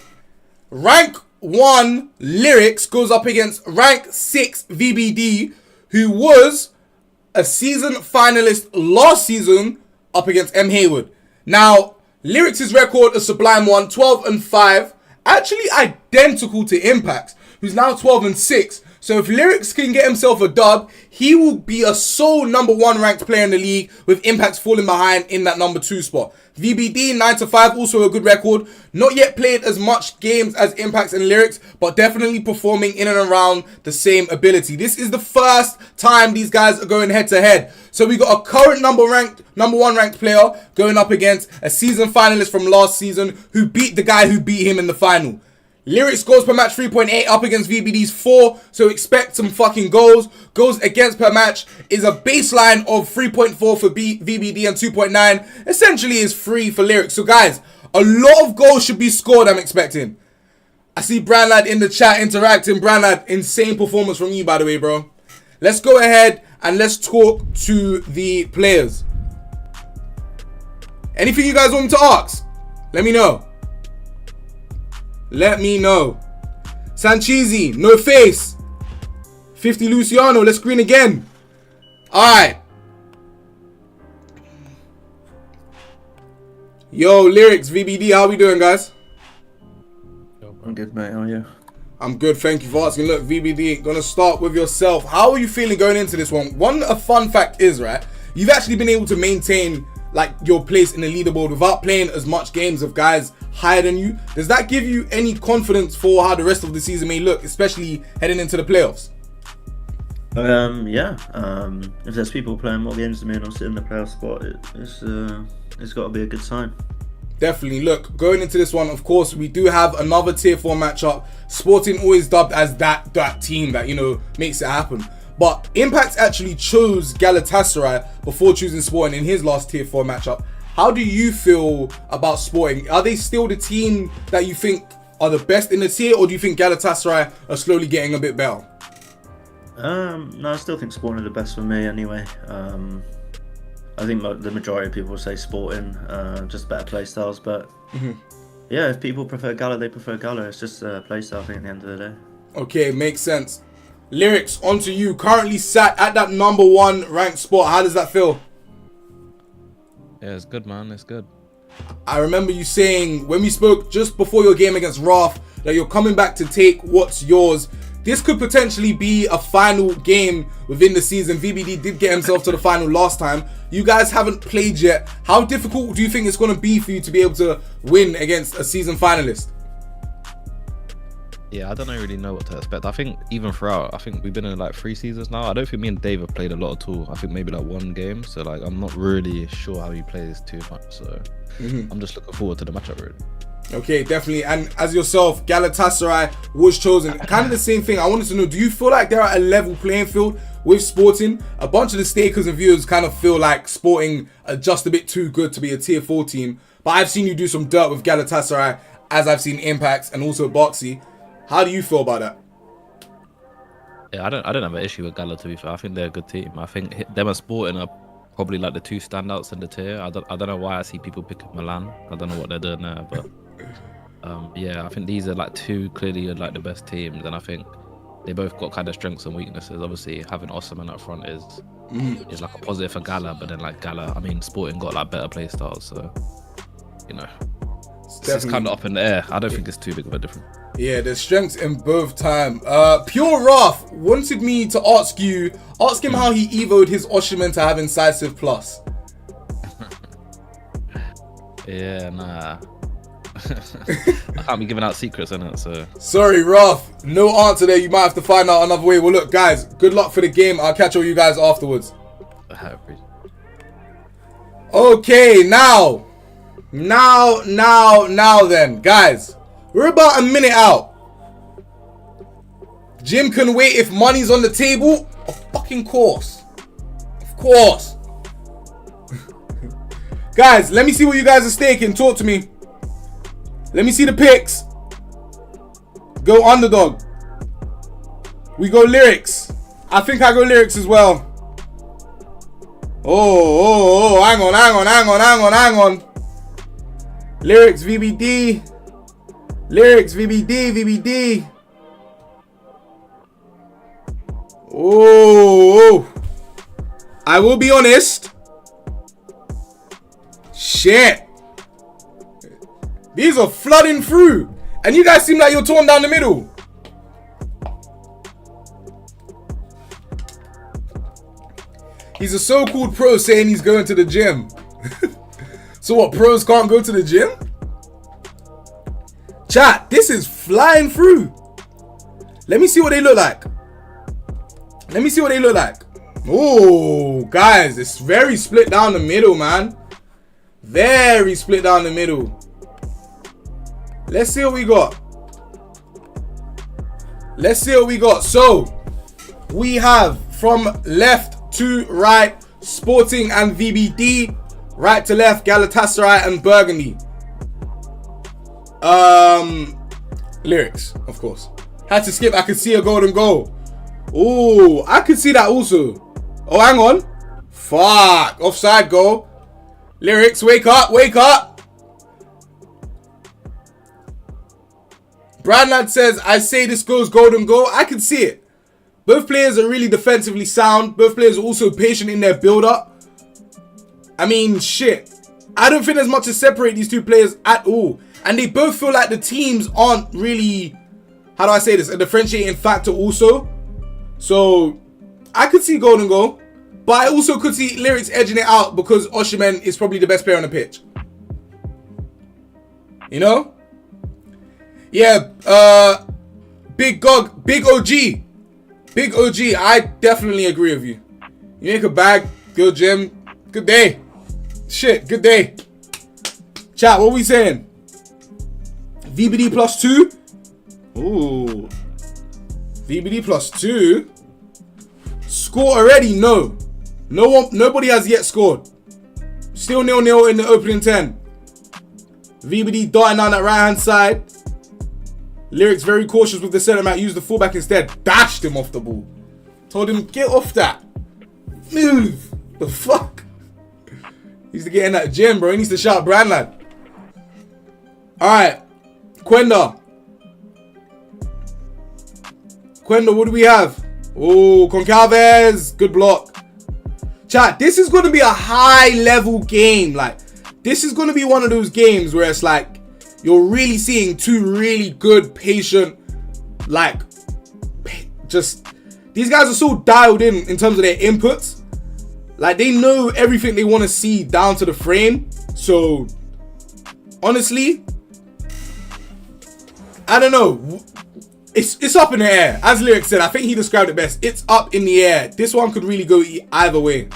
rank 1 Lyrics goes up against rank 6 VBD, who was a season finalist last season, up against M. Haywood. Now, Lyrics' record, a sublime one, 12-5, actually identical to Impactz, who's now 12-6. So if Lyrics can get himself a dub, he will be a sole number 1 ranked player in the league, with Impactz falling behind in that number 2 spot. VBD 9-5, also a good record. Not yet played as much games as Impactz and Lyrics, but definitely performing in and around the same ability. This is the first time these guys are going head to head. So we got a current number 1 ranked player going up against a season finalist from last season who beat the guy who beat him in the final. Lyrics goals per match 3.8 up against VBD's 4, so expect some fucking goals. Goals against per match is a baseline of 3.4 for VBD and 2.9. Essentially is 3 for Lyrics. So guys, a lot of goals should be scored, I'm expecting. I see Branlad in the chat interacting. Branlad, insane performance from you, by the way, bro. Let's go ahead and let's talk to the players. Anything you guys want me to ask? Let me know. Sanchizi, no face. 50 Luciano, let's screen again. Alright. Yo, Lyrics, VBD, how we doing, guys? I'm good, mate. How are you? I'm good, thank you for asking. Look, VBD, gonna start with yourself. How are you feeling going into this one? A fun fact is, right, you've actually been able to maintain like your place in the leaderboard without playing as much games of guys higher than you. Does that give you any confidence for how the rest of the season may look, especially heading into the playoffs? Yeah. If there's people playing more games than me and I'm sitting in the playoff spot, it's got to be a good sign. Definitely. Look, going into this one, of course, we do have another tier 4 matchup. Sporting always dubbed as that team that, you know, makes it happen. But Impactz actually chose Galatasaray before choosing Sporting in his last tier 4 matchup. How do you feel about Sporting? Are they still the team that you think are the best in the tier, or do you think Galatasaray are slowly getting a bit better? No, I still think Sporting are the best for me anyway. I think the majority of people will say Sporting, just better play styles. But yeah, if people prefer Gala, they prefer Gala. It's just a play style thing at the end of the day. Okay, makes sense. Lyrics, onto you. Currently sat at that number 1 ranked spot. How does that feel? Yeah, it's good, man. It's good. I remember you saying when we spoke just before your game against Wrath that you're coming back to take what's yours. This could potentially be a final game within the season. VBD did get himself to the final last time. You guys haven't played yet. How difficult do you think it's going to be for you to be able to win against a season finalist? Yeah, I don't really know what to expect. I think even throughout, I think we've been in like 3 seasons now. I don't think me and Dave have played a lot at all. I think maybe like 1 game. So like, I'm not really sure how he plays too much. So I'm just looking forward to the matchup, really. Okay, definitely. And as yourself, Galatasaray was chosen. Kind of the same thing. I wanted to know, do you feel like they're at a level playing field with Sporting? A bunch of the stakers and viewers kind of feel like Sporting are just a bit too good to be a tier 4 team. But I've seen you do some dirt with Galatasaray, as I've seen Impactz and also Boxy. How do you feel about that? Yeah, I don't have an issue with Gala, to be fair. I think they're a good team. I think them and Sporting are probably like the 2 standouts in the tier. I don't know why I see people pick up Milan. I don't know what they're doing there, but yeah, I think these are like 2 clearly like the best teams, and I think they both got kind of strengths and weaknesses. Obviously, having Osman up front is like a positive for Gala, but then like Sporting got like better play styles, so you know. It's kind of up in the air. I don't think it's too big of a difference. Yeah, there's strengths in both time. Pure Wrath wanted me to ask him how he evoed his Oshiman to have incisive plus. Yeah, nah. I can't be giving out secrets, innit? So Sorry, Wrath. No answer there. You might have to find out another way. Well, look, guys, good luck for the game. I'll catch all you guys afterwards. I appreciate it. Okay, now then, guys, we're about a minute out. Jim can wait if money's on the table. Of fucking course. Of course. Guys, let me see what you guys are staking. Talk to me. Let me see the picks. Go underdog. We go lyrics. I think I go lyrics as well. Oh, hang on. Lyrics, VBD. Lyrics, VBD. Oh, I will be honest. Shit. These are flooding through. And you guys seem like you're torn down the middle. He's a so-called pro saying he's going to the gym. So what, pros can't go to the gym? Chat, this is flying through. Let me see what they look like. Oh, guys, it's very split down the middle, man. Very split down the middle. Let's see what we got. So, we have from left to right, Sporting and VBD. Right to left, Galatasaray and Burgundy. Lyrics, of course. Had to skip. I could see a golden goal. Oh, I could see that also. Oh, hang on. Fuck. Offside goal. Lyrics, wake up. Branlad says, I say this goes golden goal. I can see it. Both players are really defensively sound. Both players are also patient in their build-up. I mean, shit. I don't think there's much to separate these two players at all. And they both feel like the teams aren't really, how do I say this, a differentiating factor also. So, I could see golden goal. But I also could see Lyrics edging it out because Oshiman is probably the best player on the pitch. You know? Yeah, Big OG. Big OG, I definitely agree with you. You make a bag, go gym, good day. Shit, good day. Chat, what we saying? VBD plus 2? Ooh. VBD plus 2? Score already? No. Nobody has yet scored. Still 0-0 in the opening 10. VBD darting down that right hand side. Lyrics very cautious with the centre back. Used the fullback instead. Dashed him off the ball. Told him, get off that. Move. The fuck? He needs to get in that gym, bro. He needs to shout Branlad. Alright. Quenda, what do we have? Oh, Concalves. Good block. Chat, this is going to be a high level game. Like, this is going to be one of those games where it's like, you're really seeing two really good, patient, like, just, these guys are so dialed in terms of their inputs. Like, they know everything they want to see down to the frame. So, honestly, I don't know. It's up in the air. As Lyric said, I think he described it best. It's up in the air. This one could really go either way.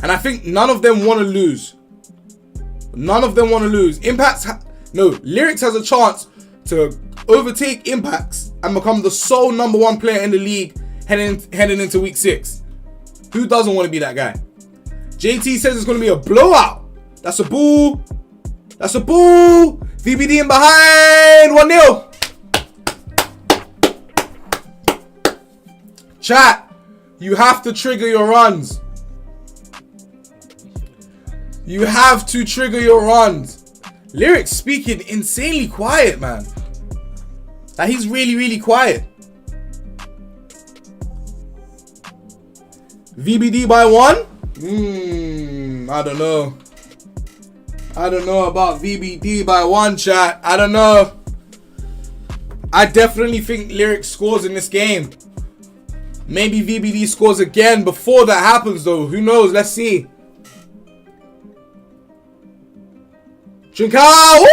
And I think none of them want to lose. Lyrics has a chance to overtake Impactz and become the sole #1 player in the league heading into week 6. Who doesn't want to be that guy? JT says it's going to be a blowout. That's a boo. VBD in behind. 1-0. Chat, you have to trigger your runs. Lyrics speaking insanely quiet, man. Like, he's really, really quiet. VBD by 1? I don't know. I don't know about VBD by 1, chat. I don't know. I definitely think Lyrics scores in this game. Maybe VBD scores again before that happens, though. Who knows? Let's see. Trincao!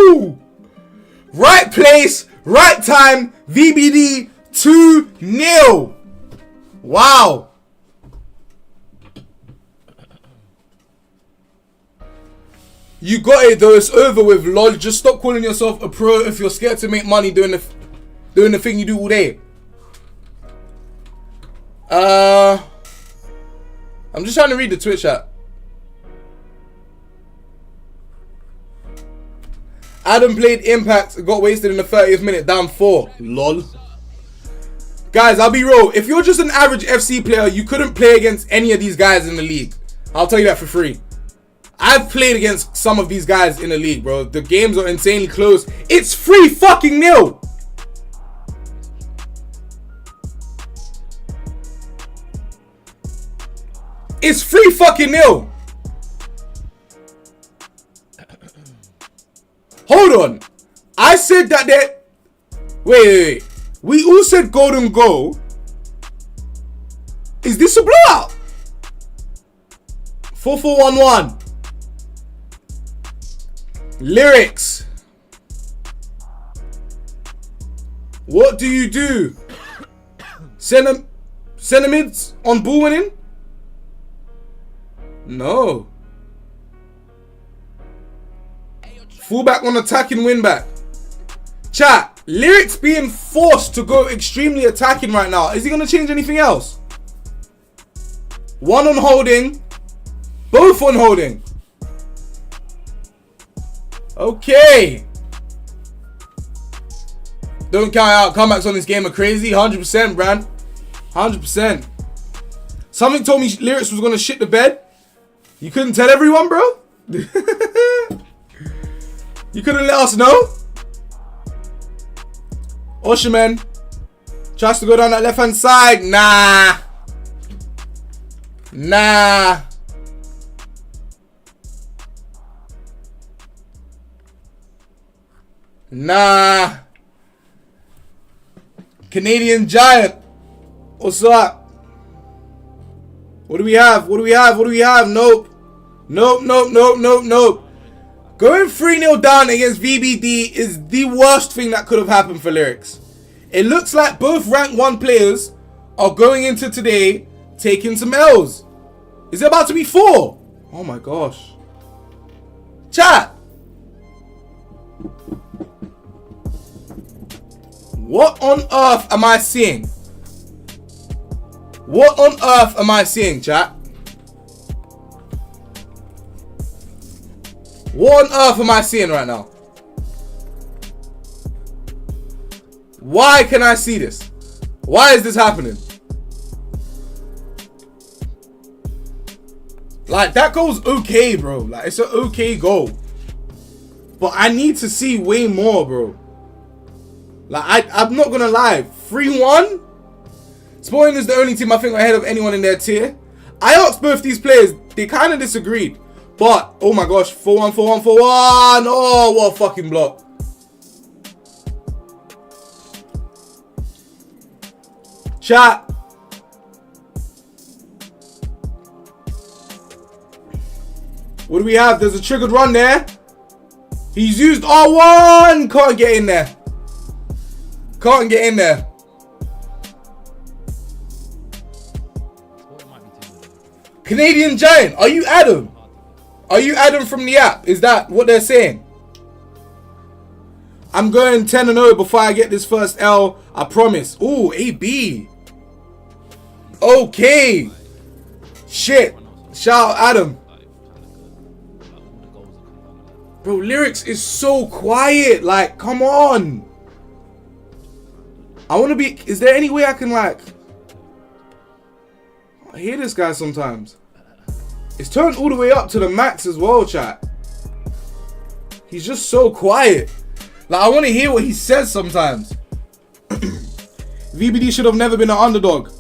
Woo! Right place, right time. VBD 2-0. Wow. You got it though. It's over with, lol. Just stop calling yourself a pro if you're scared to make money doing the thing you do all day. I'm just trying to read the Twitch chat. Adam played Impactz, got wasted in the 30th minute, down 4. Lol. Guys, I'll be real. If you're just an average FC player, you couldn't play against any of these guys in the league. I'll tell you that for free. I've played against some of these guys in the league, bro. The games are insanely close. It's 3-0. It's 3-0. Hold on. I said that they... Wait. We all said golden goal. Is this a blowout? 4-4-1-1. Lyrics. What do you do? Centimeters on ball winning? No. Fullback on attacking win back. Chat. Lyrics being forced to go extremely attacking right now. Is he going to change anything else? One on holding. Both on holding. Okay. Don't count out. Comebacks on this game are crazy. 100%, Brand. 100%. Something told me Lyrics was going to shit the bed. You couldn't tell everyone, bro? You couldn't let us know? Osherman tries to go down that left-hand side. Nah. Canadian Giant. What's up? What do we have? Nope. Going 3-0 down against VBD is the worst thing that could have happened for Lyrics. It looks like both rank 1 players are going into today taking some L's. Is it about to be 4? Oh my gosh. Chat. What on earth am I seeing? What on earth am I seeing, chat? What on earth am I seeing right now? Why can I see this? Why is this happening? Like, that goal's okay, bro. Like, it's an okay goal. But I need to see way more, bro. Like, I'm not gonna lie. 3-1? Sporting is the only team I think ahead of anyone in their tier. I asked both these players. They kind of disagreed. But, oh my gosh, 4-1, 4-1, 4-1. Oh, what a fucking block. Chat. What do we have? There's a triggered run there. He's used R1. Can't get in there. Can't get in there. Canadian Giant. Are you Adam? Are you Adam from the app? Is that what they're saying? I'm going 10-0 before I get this first L. I promise. Ooh, AB. Okay. Shit. Shout out Adam. Bro, Lyrics is so quiet. Like, come on. I want to be... Is there any way I can, like... I hear this guy sometimes. It's turned all the way up to the max as well, chat. He's just so quiet. Like, I want to hear what he says sometimes. VBD should have never been an underdog.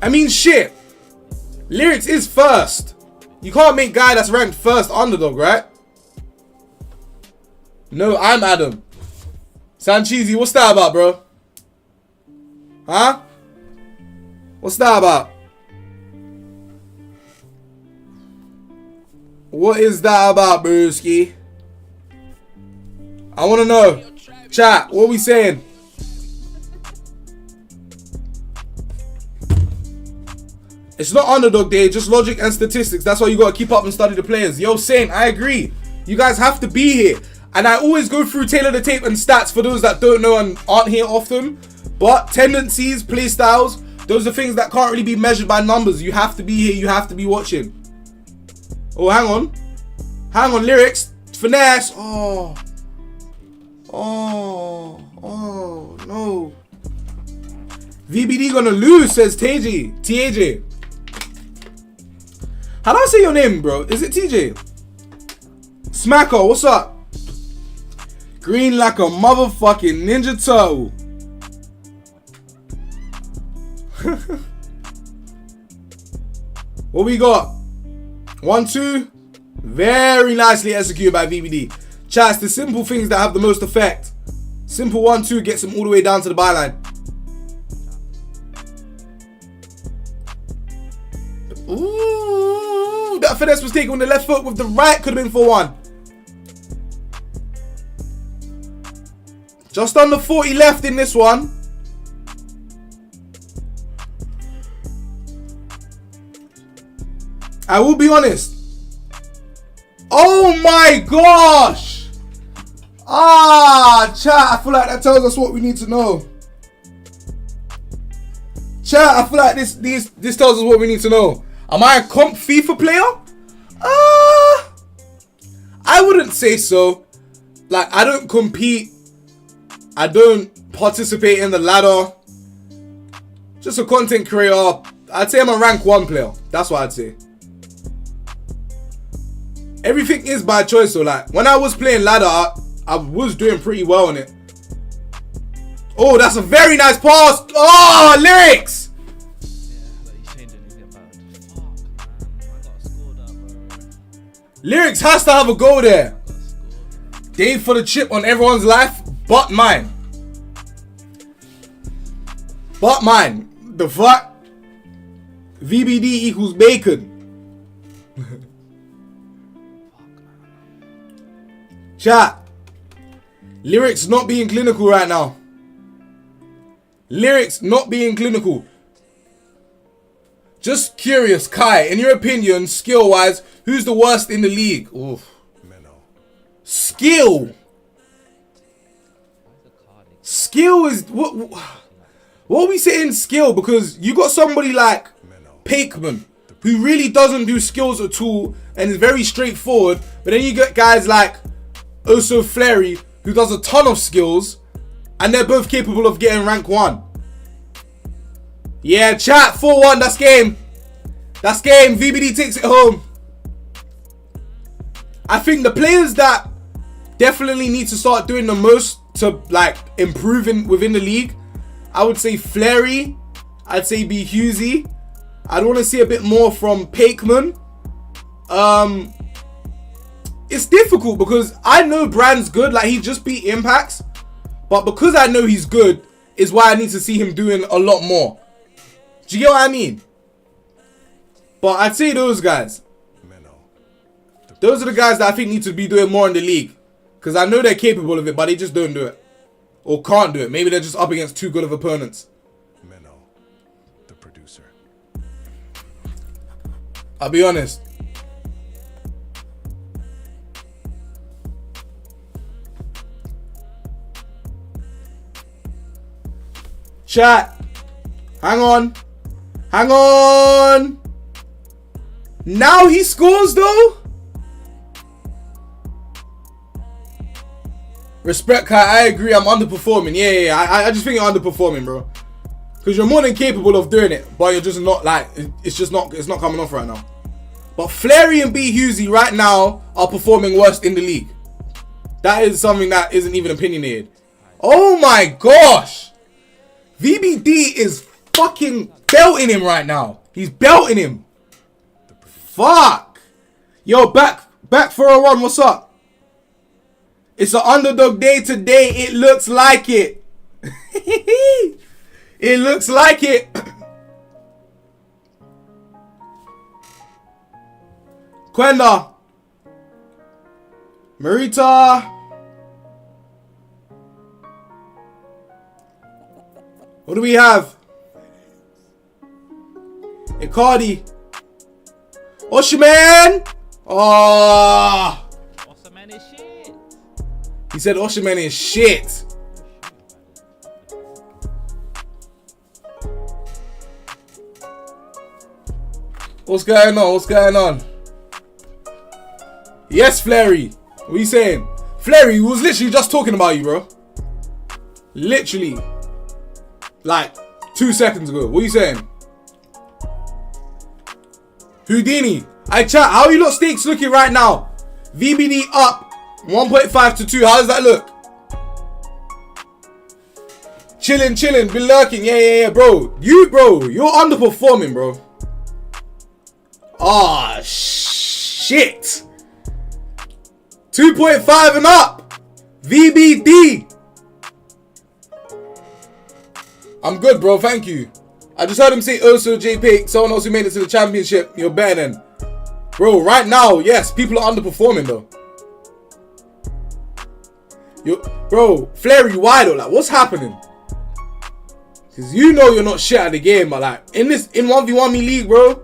I mean, shit. Lyrics is first. You can't make guy that's ranked first underdog, right? No, I'm Adam. Sancheezy, what's that about, bro? Huh? What's that about? What is that about, Brewski? I want to know. Chat, what are we saying? It's not underdog day, just logic and statistics. That's why you got to keep up and study the players. Yo, Saint, I agree. You guys have to be here. And I always go through tailor the tape and stats for those that don't know and aren't here often. But tendencies, play styles, those are things that can't really be measured by numbers. You have to be here. You have to be watching. Oh, hang on. Hang on, lyrics. Finesse. Oh, no. VBD gonna lose, says TJ. TAJ. How do I say your name, bro? Is it TJ? Smacker, what's up? Green like a motherfucking Ninja Turtle. What we got? 1-2. Very nicely executed by VBD. Chat, it's the simple things that have the most effect. Simple 1-2 gets him all the way down to the byline. Ooh, that finesse was taken with the left foot with the right. Could have been for 1. Just under 40 left in this one. I will be honest. Oh my gosh. Chat, I feel like that tells us what we need to know. Chat, I feel like this tells us what we need to know. Am I a comp FIFA player? I wouldn't say so. Like, I don't compete. I don't participate in the ladder. Just a content creator. I'd say I'm a rank 1 player. That's what I'd say. Everything is by choice. So, like, when I was playing ladder, I was doing pretty well on it. Oh, that's a very nice pass. Oh, lyrics. Lyrics has to have a goal there. Dave for the chip on everyone's life, but mine. But mine. The fuck? VBD equals bacon. Chat. Lyrics not being clinical right now. Lyrics not being clinical. Just curious, Kai, in your opinion, skill-wise, who's the worst in the league? Oof. Skill. Skill is... What are we saying skill? Because you got somebody like Pakeman, who really doesn't do skills at all and is very straightforward. But then you get guys like Oso Flary, who does a ton of skills, and they're both capable of getting rank 1. Yeah, chat, 4-1, that's game. That's game. VBD takes it home. I think the players that definitely need to start doing the most to, like, improving within the league, I would say Flary. I'd say B. Husey. I'd want to see a bit more from Pakeman. It's difficult because I know Brand's good. Like, he just beat Impactz. But because I know he's good is why I need to see him doing a lot more. Do you get what I mean? But I'd say those guys. Those are the guys that I think need to be doing more in the league. Because I know they're capable of it, but they just don't do it. Or can't do it. Maybe they're just up against too good of opponents. The producer. I'll be honest. Chat. Hang on. Hang on. Now he scores though? Respect, Kai. I agree. I'm underperforming. Yeah. I just think you're underperforming, bro. Because you're more than capable of doing it, but you're just not like it's not coming off right now. But Flary and B. Husey right now are performing worst in the league. That is something that isn't even opinionated. Oh my gosh. VBD is fucking belting him right now. He's belting him. Fuck. Yo, back for a run. What's up? It's an underdog day today. It looks like it. It looks like it. Quenda. Marita. What do we have? Icardi. Oshiman. Oh. Oshiman is shit. He said Oshiman is shit. What's going on? What's going on? Yes, Flary. What are you saying? Flary was literally just talking about you, bro. Literally. Like 2 seconds ago. What are you saying? Houdini. I chat. How are you lot stakes looking right now? VBD up 1.5 to 2. How does that look? Chilling. Been lurking. Yeah, bro. You're underperforming, bro. Ah, shit. 2.5 and up. VBD. I'm good, bro. Thank you. I just heard him say also JP, someone else who made it to the championship. You're better than. Bro, right now, yes, people are underperforming though. Bro, Flary, why though? Like, what's happening? Because you know you're not shit at the game, but like, in 1v1 me league, bro,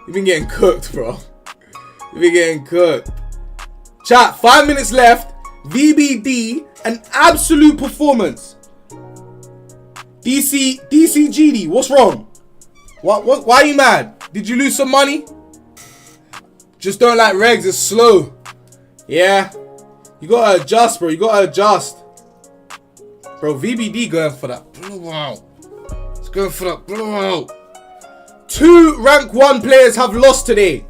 you've been getting cooked, bro. You've been getting cooked. Chat, 5 minutes left. VBD, an absolute performance. DCGD, what's wrong? What? Why are you mad? Did you lose some money? Just don't like regs, it's slow. Yeah. You gotta adjust, bro. You gotta adjust. Bro, VBD going for that blowout. It's going for that blowout. 2 rank 1 players have lost today.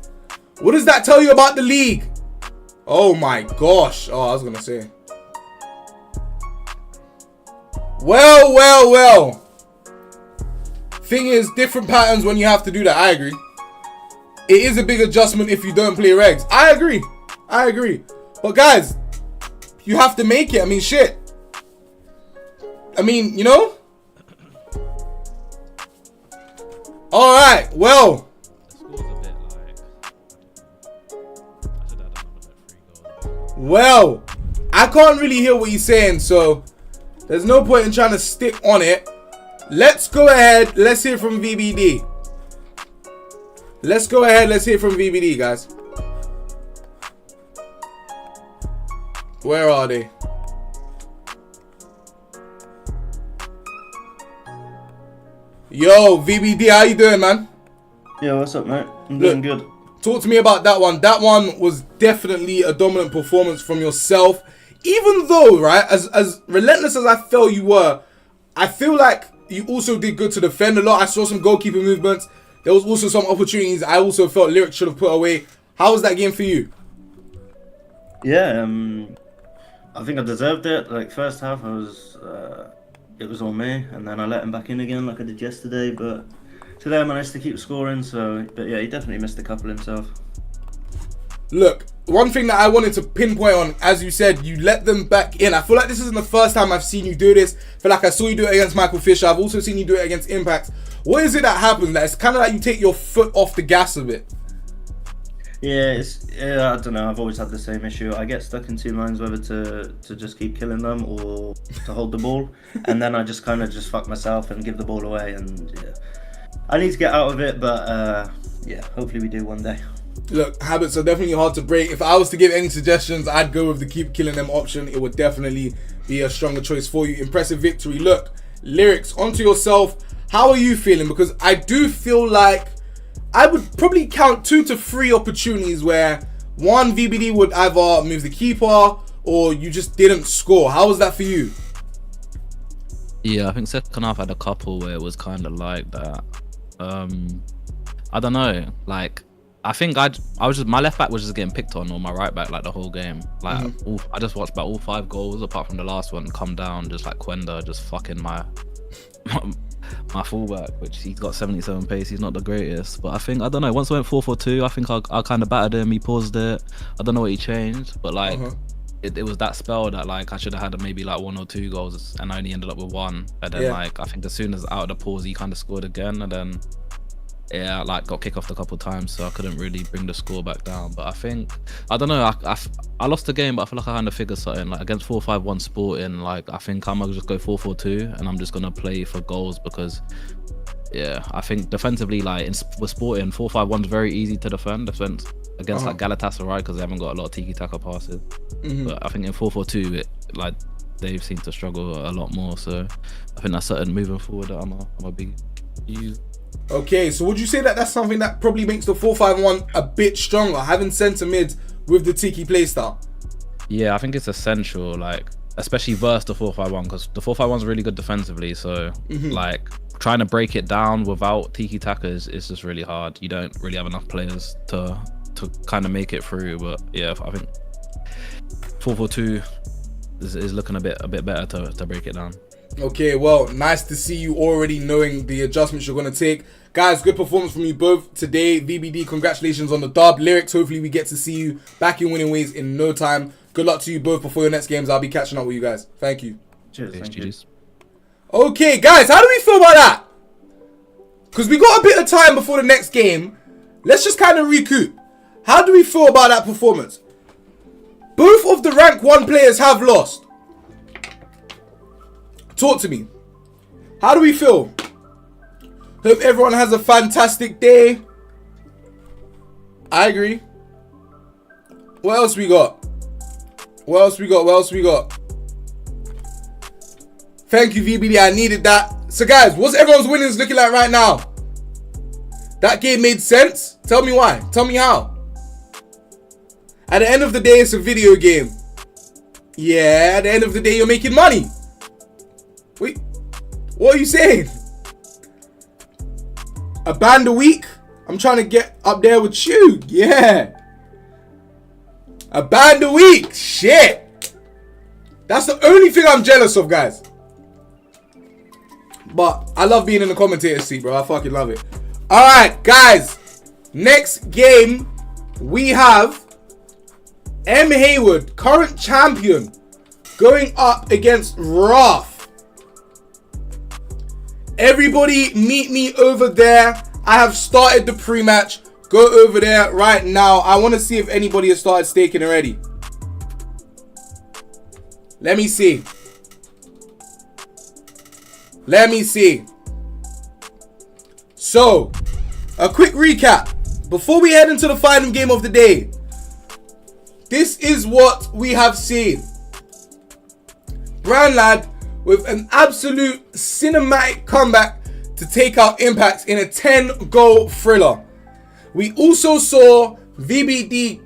What does that tell you about the league? Oh my gosh. Oh, I was gonna say. Well. Thing is, different patterns when you have to do that. I agree. It is a big adjustment if you don't play regs. I agree. But guys, you have to make it. I mean, shit. I mean, you know? Alright, well. The score's a bit like. I should have had another 3 goals. Well, I can't really hear what you're saying, so there's no point in trying to stick on it. Let's go ahead. Let's hear from VBD. Let's go ahead. Let's hear from VBD, guys. Where are they? Yo, VBD, how you doing, man? Yeah, what's up, mate? I'm doing good. Talk to me about that one. That one was definitely a dominant performance from yourself. Even though, right, as relentless as I felt you were, I feel like you also did good to defend a lot. I saw some goalkeeper movements. There was also some opportunities I also felt Lyric should have put away. How was that game for you? Yeah, I think I deserved it. Like, first half, it was on me, and then I let him back in again like I did yesterday, but today I managed to keep scoring, but yeah, he definitely missed a couple himself. Look, one thing that I wanted to pinpoint on, as you said, you let them back in. I feel like this isn't the first time I've seen you do this. I feel like I saw you do it against Michael Fisher. I've also seen you do it against Impactz. What is it that happens? Like, it's kind of like you take your foot off the gas a bit. Yeah, I don't know. I've always had the same issue. I get stuck in 2 minds whether to just keep killing them or to hold the ball, and then I just kind of just fuck myself and give the ball away. And yeah, I need to get out of it, but yeah, hopefully we do one day. Look, habits are definitely hard to break. If I was to give any suggestions, I'd go with the keep killing them option. It would definitely be a stronger choice for you. Impressive victory. Look, Lyrics, onto yourself. How are you feeling? Because I do feel like I would probably count 2 to 3 opportunities where one VBD would either move the keeper or you just didn't score. How was that for you? Yeah, I think second half had a couple where it was kind of like that. I don't know. Like, I think I was just, my left back was just getting picked on, or my right back, like the whole game. Like, I just watched about all 5 goals apart from the last one come down, just like Quenda just fucking my my fullback, which he's got 77 pace. He's not the greatest, but I think, I don't know, once I went 4-4-2, I think I kind of battered him. He paused it. I don't know what he changed, but like it was that spell that like I should have had maybe like 1 or 2 goals, and I only ended up with 1. And then like I think as soon as out of the pause, he kind of scored again, and then like got kicked off a couple of times, so I couldn't really bring the score back down. But I think, I don't know, I lost the game, but I feel like I kind of figured something. Like against 4-5-1 Sporting, like I think I'm gonna just go 4-4-2, and I'm just gonna play for goals, because I think defensively, like with Sporting, 4-5-1 is very easy to defend against like Galatasaray, because they haven't got a lot of tiki-taka passes. But I think in 4-4-2, like they've seemed to struggle a lot more, so I think that's something moving forward that I'm a big use. Okay, so would you say that that's something that probably makes the 4-5-1 a bit stronger, having centre mid with the tiki playstyle? Yeah, I think it's essential, like especially versus the 4-5-1, because the 4-5-1 is really good defensively. So like trying to break it down without tiki taka is just really hard. You don't really have enough players to kind of make it through. But yeah, I think 4-4-2 is looking a bit better to break it down. Okay, well, nice to see you already knowing the adjustments you're going to take. Guys, good performance from you both today. VBD, congratulations on the dub. Lyrics, hopefully we get to see you back in winning ways in no time. Good luck to you both before your next games. I'll be catching up with you guys. Thank you. Cheers. Thank you. Okay, guys, how do we feel about that? Because we got a bit of time before the next game. Let's just kind of recoup. How do we feel about that performance? Both of the rank 1 players have lost. Talk to me. How do we feel? Hope everyone has a fantastic day. I agree. What else we got? What else we got? Thank you, VBD. I needed that. So, guys, what's everyone's winnings looking like right now? That game made sense? Tell me why. Tell me how. At the end of the day, it's a video game. Yeah, at the end of the day, you're making money. Wait, what are you saying? A band a week? I'm trying to get up there with you. Yeah. A band a week. Shit. That's the only thing I'm jealous of, guys. But I love being in the commentator seat, bro. I fucking love it. Alright, guys. Next game, we have M. Hayward, current champion, going up against Wrath. Everybody meet me over there. I have started the pre-match. Go over there right now. I want to see if anybody has started staking already. Let me see. So, a quick recap. Before we head into the final game of the day. This is what we have seen. Branlad with an absolute cinematic comeback to take out Impactz in a 10-goal thriller. We also saw VBD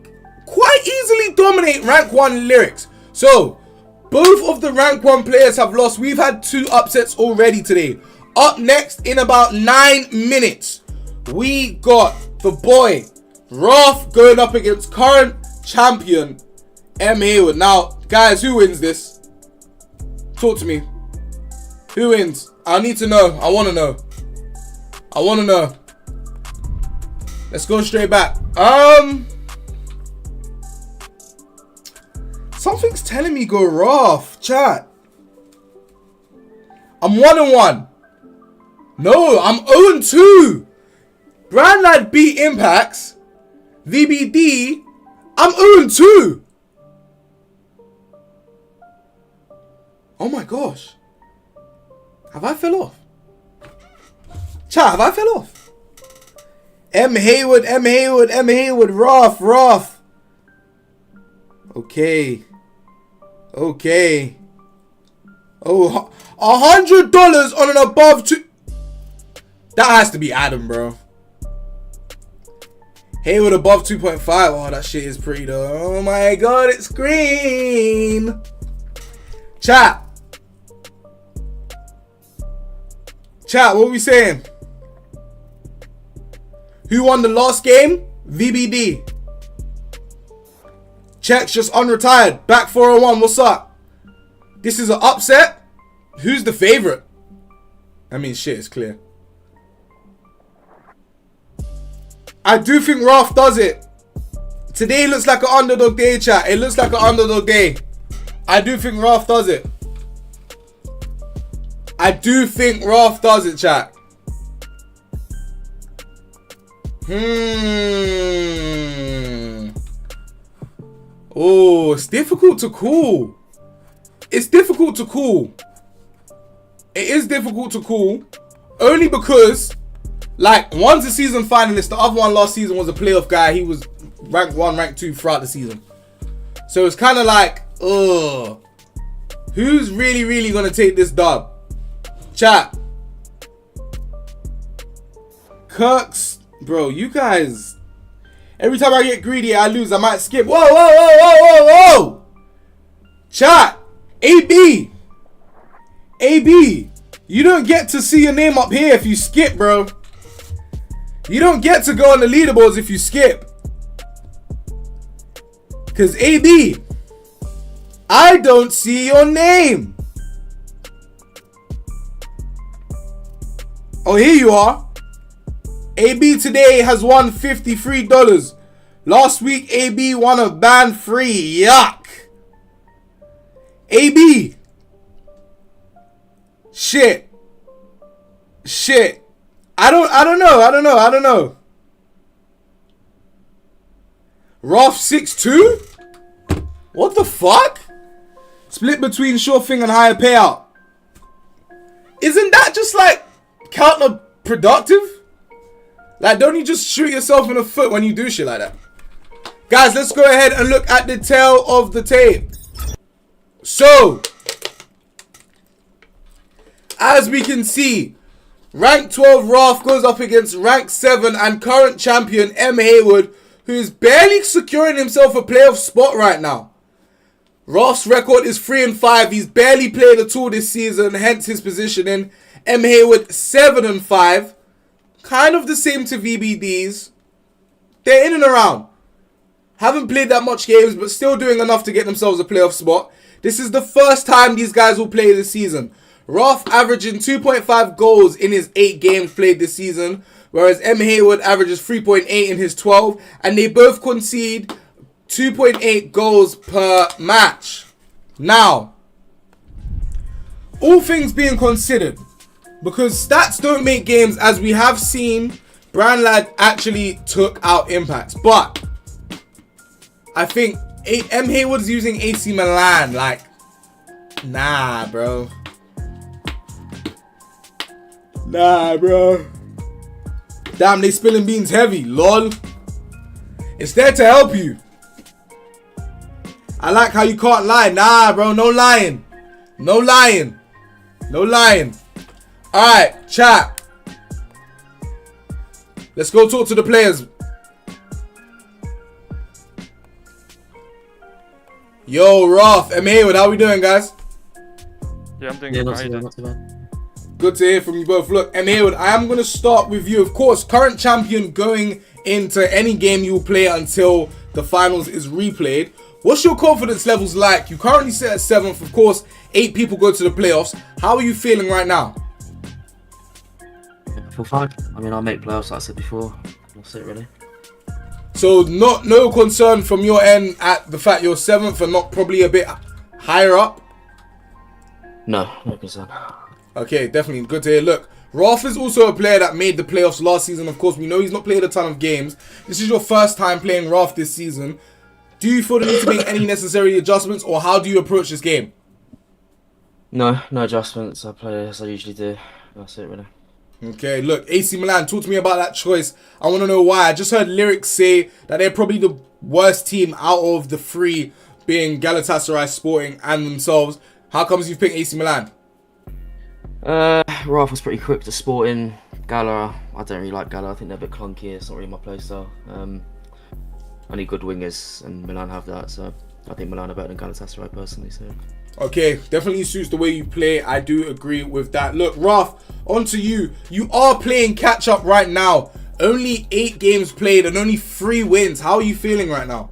quite easily dominate rank 1 Lyrics. So, both of the rank 1 players have lost. We've had 2 upsets already today. Up next, in about 9 minutes, we got the boy, Wrath, going up against current champion, M. Hayward. Now, guys, who wins this? Talk to me. Who wins? I need to know. I want to know. Let's go straight back. Something's telling me go Wrath, chat. I'm 1-1. No, I'm 0-2. Branlad beat Impactz. VBD, I'm 0-2. Oh my gosh. Have I fell off? Chat, have I fell off? M. Hayward, Wrath. Okay. Oh, $100 on an above 2. That has to be Adam, bro. Hayward above 2.5. Oh, that shit is pretty though. Oh my god, it's green. Chat, what are we saying? Who won the last game? VBD. Checks just unretired. Back 401. What's up? This is an upset. Who's the favorite? I mean, shit, it's clear. I do think Ralph does it. Today looks like an underdog day, chat. It looks like an underdog day. I do think Ralph does it. I do think Ralph does it, chat. Oh, it's difficult to call. It's difficult to call. It is difficult to call. Only because, like, one's a season finalist. The other one last season was a playoff guy. He was rank 1, rank 2 throughout the season. So it's kind of like, ugh. Who's really going to take this dub? Chat. Kirks. Bro, you guys. Every time I get greedy, I lose. I might skip. Whoa. Chat. AB. You don't get to see your name up here if you skip, bro. You don't get to go on the leaderboards if you skip. Because AB, I don't see your name. Oh, here you are. AB today has won $53. Last week, AB won a ban free. Yuck. AB. Shit. I don't know. Roth 6'2"? What the fuck? Split between sure thing and higher payout. Isn't that just like counterproductive? Like, don't you just shoot yourself in the foot when you do shit like that? Guys, let's go ahead and look at the tail of the tape. So, as we can see, rank 12 Ralph goes up against rank 7 and current champion M. Haywood, who is barely securing himself a playoff spot right now. Ralph's record is 3-5. He's barely played at all this season, hence his positioning. M. Haywood 7-5. Kind of the same to VBD's. They're in and around. Haven't played that much games, but still doing enough to get themselves a playoff spot. This is the first time these guys will play this season. Ralph averaging 2.5 goals in his 8 games played this season, whereas M. Haywood averages 3.8 in his 12, and they both concede 2.8 goals per match. Now, all things being considered, because stats don't make games, as we have seen, Branlad actually took out Impactz, but I think M. Haywood's using AC Milan. Like, nah, bro. Damn, they spilling beans heavy, lol. It's there to help you. I like how you can't lie. Nah, bro, no lying. Alright, chat. Let's go talk to the players. Yo, Ralph, M. Haywood, how we doing, guys? Yeah, I'm doing good. Not too bad. Good to hear from you both. Look, M. Haywood, I am going to start with you. Of course, current champion going into any game you play until the finals is replayed. What's your confidence levels like? You currently sit at 7th. Of course, 8 people go to the playoffs. How are you feeling right now? I feel fine. I mean, I'll make playoffs, like I said before. That's it, really. So, no concern from your end at the fact you're 7th and not probably a bit higher up? No concern. Okay, definitely. Good to hear. Look, Ralph is also a player that made the playoffs last season. Of course, we know he's not played a ton of games. This is your first time playing Ralph this season. Do you feel the need to make any necessary adjustments, or how do you approach this game? No adjustments. I play as I usually do. That's it, really. Okay, look, AC Milan, talk to me about that choice. I want to know why. I just heard Lyrics say that they're probably the worst team out of the 3, being Galatasaray, Sporting, and themselves. How comes you've picked AC Milan? Ralph was pretty quick to Sporting. Gala, I don't really like Gala. I think they're a bit clunky. It's not really my playstyle. I need good wingers, and Milan have that. So I think Milan are better than Galatasaray personally. So. Okay, definitely suits the way you play. I do agree with that. Look, Ralph, on to you. You are playing catch up right now. Only 8 games played and only 3 wins. How are you feeling right now?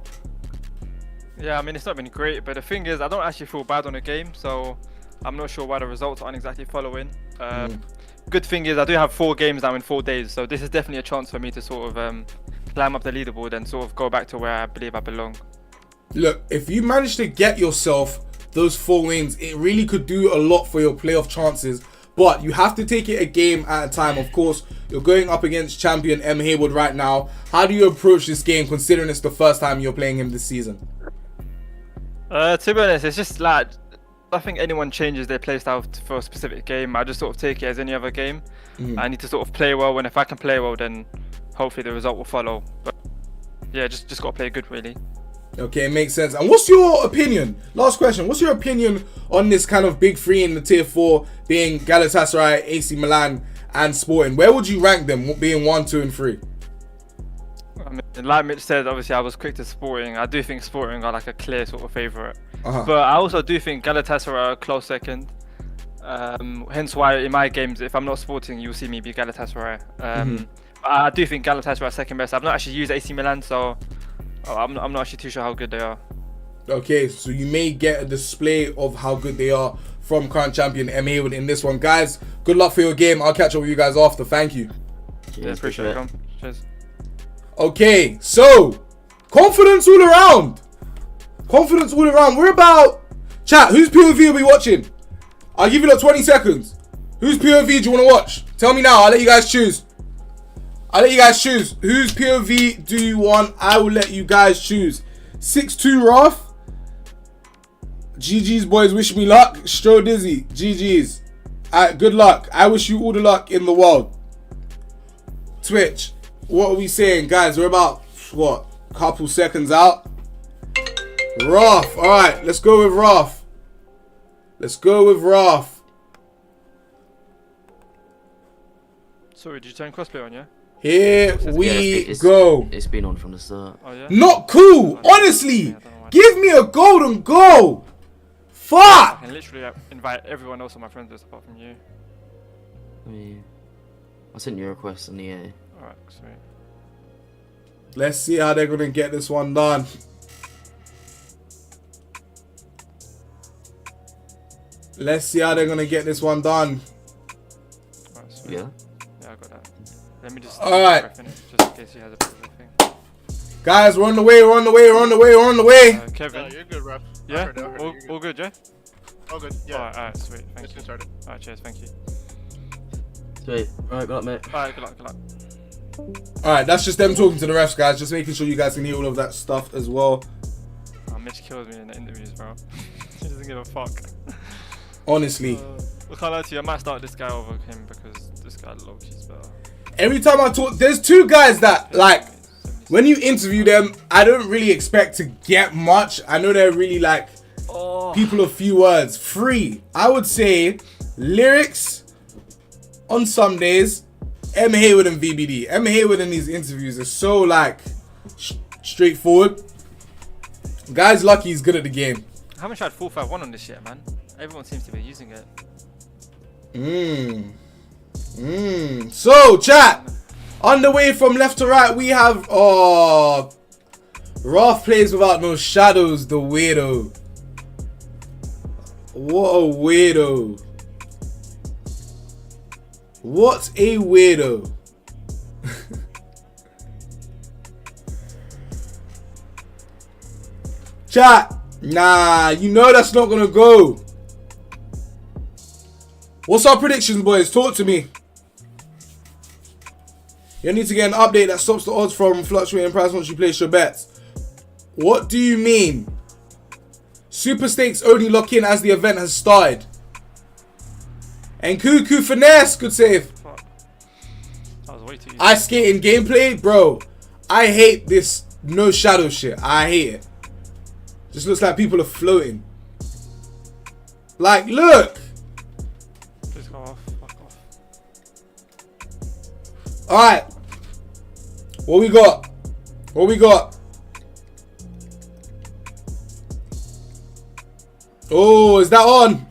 Yeah, I mean, it's not been great, but the thing is, I don't actually feel bad on the game, so I'm not sure why the results aren't exactly following. good thing is I do have 4 games now in 4 days, so this is definitely a chance for me to sort of climb up the leaderboard and sort of go back to where I believe I belong. Look, if you manage to get yourself those 4 wins, it really could do a lot for your playoff chances. But you have to take it a game at a time. Of course, you're going up against champion M. Haywood right now. How do you approach this game, considering it's the first time you're playing him this season? To be honest, it's just like, I think anyone changes their playstyle for a specific game. I just sort of take it as any other game. I need to sort of play well, and if I can play well, then hopefully the result will follow. But yeah, just got to play good, really. Okay, makes sense. And what's your opinion? Last question. What's your opinion on this kind of big 3 in the tier 4 being Galatasaray, AC Milan, and Sporting? Where would you rank them, being 1, 2, and 3? I mean, like Mitch said, obviously I was quick to Sporting. I do think Sporting are like a clear sort of favourite. But I also do think Galatasaray are a close second. Hence why in my games, if I'm not Sporting, you'll see me be Galatasaray. I do think Galatasaray are second best. I've not actually used AC Milan, so I'm not actually too sure how good they are. Okay, so you may get a display of how good they are from current champion M. Haywood in this one. Guys, good luck for your game. I'll catch up with you guys after. Thank you. Yeah, appreciate it. Cheers. Okay, so confidence all around. Confidence all around. We're about... Chat, whose POV are we watching? I'll give you like 20 seconds. Whose POV do you want to watch? Tell me now. I'll let you guys choose. Whose POV do you want? I will let you guys choose. 6-2 Roth. GG's boys, wish me luck. Stro Dizzy, GG's. Good luck. I wish you all the luck in the world. Twitch, what are we saying, guys? We're about, what, couple seconds out. Roth, alright, let's go with Roth. Sorry, did you turn crossplay on, yeah? Here we go. It's been on from the start. Oh, yeah? Not cool, honestly. Give me a golden goal. Fuck. I can literally invite everyone else on my friends list apart from you. I sent you a request in the air. Alright, sweet. Let's see how they're gonna get this one done. Alright, sweet. Yeah. Yeah, I got that. Let me just... Alright. Just in case he has a bit of a thing. Guys, we're on the way. Kevin. You're good, ref. Yeah? I heard it. All good, yeah? All good, yeah. Alright, sweet. Thank Let's you. get started. Alright, cheers, thank you. Sweet. Alright, good luck, mate. Alright, good luck. Alright, that's just them talking to the refs, guys. Just making sure you guys can hear all of that stuff as well. Oh, Mitch kills me in the interviews, bro. He doesn't give a fuck. Honestly. I can't lie to you, I might start this guy over him because this guy low-key's better. Every time I talk, there's 2 guys that, like, when you interview them, I don't really expect to get much. I know they're really, like, people of few words. 3, I would say, lyrics on some days, M. Haywood and VBD. M. Haywood in these interviews are so, like, straightforward. Guy's lucky he's good at the game. I haven't tried 451 on this yet, man. Everyone seems to be using it. So, chat, on the way from left to right, we have, Roth plays without no shadows, the weirdo. What a weirdo. What a weirdo. Chat, nah, you know that's not gonna go. What's our predictions, boys? Talk to me. You need to get an update that stops the odds from fluctuating price once you place your bets. What do you mean? Super stakes only lock in as the event has started. And Cuckoo Finesse, good save. Fuck. That was way too easy. Ice skating gameplay, bro. I hate this no shadow shit. I hate it. Just looks like people are floating. Like, look. Please go off. Fuck off. Alright. What we got? Oh, is that on?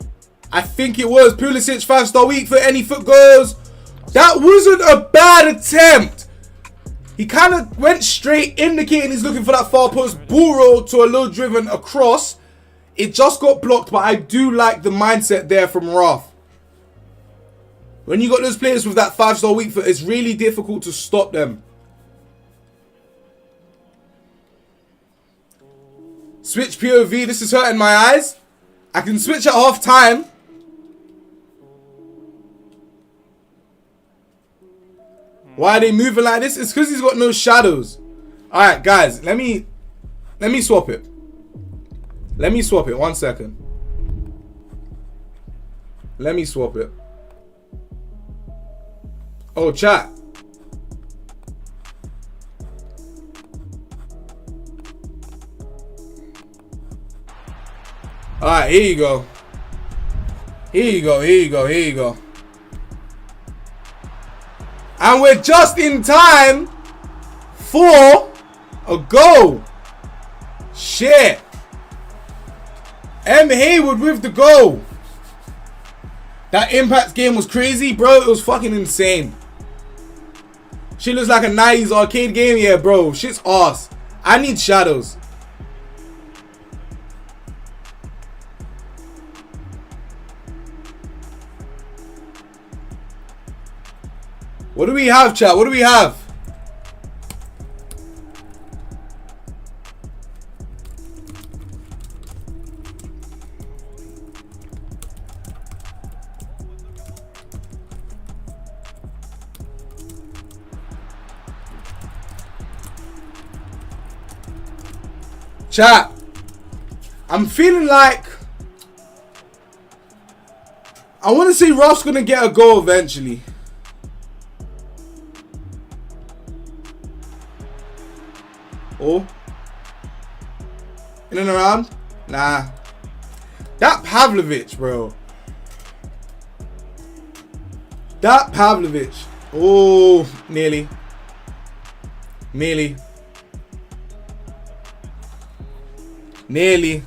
I think it was. Pulisic 5-star week for any foot goals. That wasn't a bad attempt. He kind of went straight, indicating he's looking for that far post. Ball roll to a low driven across. It just got blocked, but I do like the mindset there from Roth. When you got those players with that 5-star weak foot, it's really difficult to stop them. Switch POV. This is hurting my eyes. I can switch at half time. Why are they moving like this? It's because he's got no shadows. Alright, guys. Let me swap it. Let me swap it. 1 second. Let me swap it. Oh, chat. Alright, here you go. Here you go, here you go, here you go. And we're just in time for a goal. Shit. M. Hayward with the goal. That Impactz game was crazy, bro. It was fucking insane. Shit looks like a 90s arcade game. Yeah, bro. Shit's ass. I need shadows. What do we have, chat? What do we have? Chat, I'm feeling like I want to say Ruff's gonna get a goal eventually. Oh, in and around? Nah. That Pavlovic, bro. That Pavlovic. Oh, nearly. Nearly. Nearly.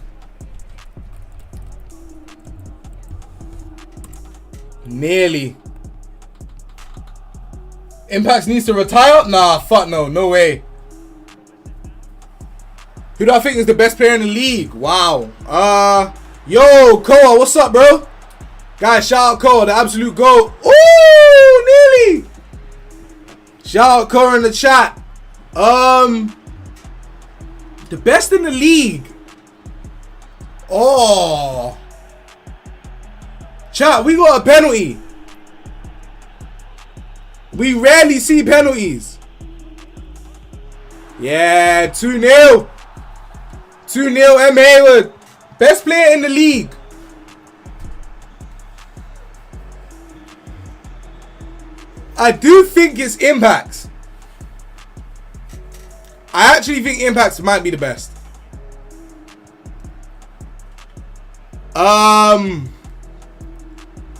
Nearly. Impactz needs to retire? Nah, fuck no. No way. Who do I think is the best player in the league? Wow. Yo, Koa, what's up, bro? Guys, shout out Koa, the absolute GOAT. Ooh, nearly. Shout out Koa in the chat. The best in the league. Oh. Chat, we got a penalty. We rarely see penalties. Yeah, 2-0. 2-0 M. Hayward. Best player in the league. I do think it's Impactz. I actually think Impactz might be the best.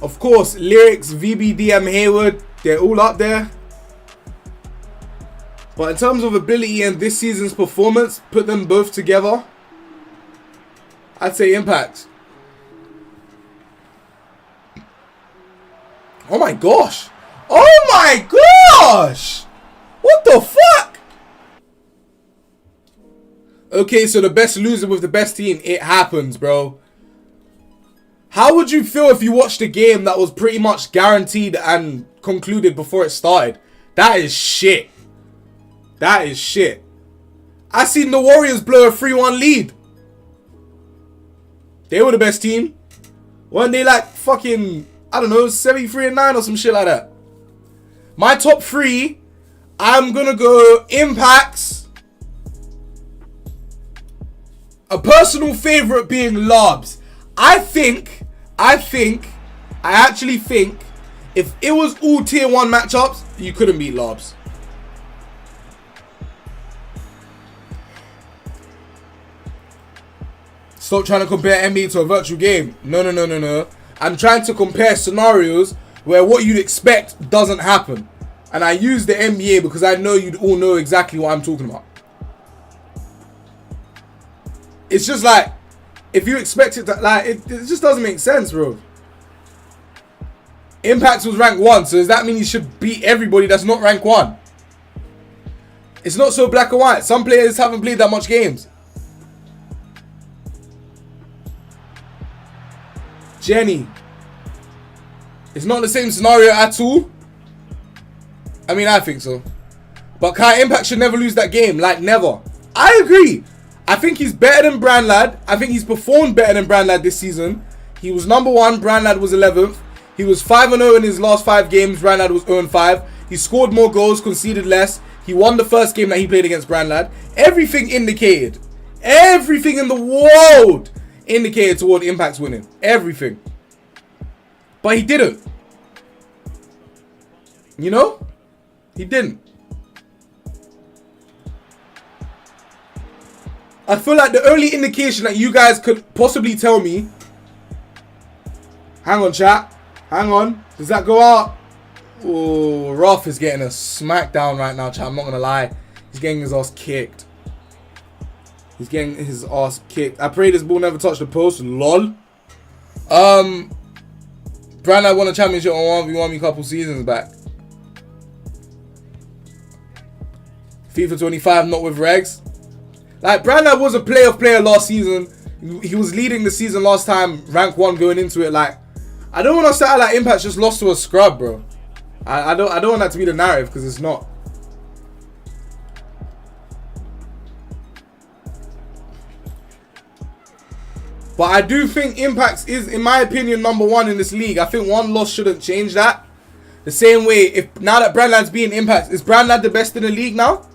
Of course, Lyrics, VBD, M. Hayward, they're all up there. But in terms of ability and this season's performance, put them both together, I'd say Impactz. Oh my gosh. Oh my gosh. What the fuck? Okay, so the best loser with the best team. It happens, bro. How would you feel if you watched a game that was pretty much guaranteed and concluded before it started? That is shit. That is shit. I seen the Warriors blow a 3-1 lead. They were the best team. Weren't they like fucking, I don't know, 73-9 or some shit like that? My top 3, I'm gonna go Impactz. A personal favorite being Lobs. I actually think if it was all tier 1 matchups, you couldn't beat Lobs. Stop trying to compare NBA to a virtual game. No. I'm trying to compare scenarios where what you'd expect doesn't happen. And I use the NBA because I know you'd all know exactly what I'm talking about. It's just like, if you expect it to, like, it just doesn't make sense, bro. Impactz was rank 1, so does that mean you should beat everybody that's not rank 1? It's not so black and white. Some players haven't played that much games. Jenny. It's not the same scenario at all. I mean, I think so. But Kai Impact should never lose that game. Like, never. I agree. I think he's better than Branlad. I think he's performed better than Branlad this season. He was number 1. Branlad was 11th. He was 5-0 in his last 5 games. Branlad was 0-5. He scored more goals, conceded less. He won the first game that he played against Branlad. Everything indicated. Everything in the world indicated toward Impactz winning. Everything. But he didn't. You know? He didn't. I feel like the only indication that you guys could possibly tell me... Hang on, chat. Hang on. Does that go out? Oh, Roth is getting a smackdown right now, chat. I'm not going to lie. He's getting his ass kicked. He's getting his ass kicked. I pray this ball never touched the post. Lol. Branlad won a championship on 1v1 a couple seasons back. FIFA 25, not with regs. Like, Branlad was a playoff player last season. He was leading the season last time, rank 1 going into it. Like, I don't want us to act like Impactz just lost to a scrub, bro. I don't want that to be the narrative, because it's not. But I do think Impactz is, in my opinion, number 1 in this league. I think 1 loss shouldn't change that. The same way, if now that Branlad's being Impactz, is Branlad the best in the league now?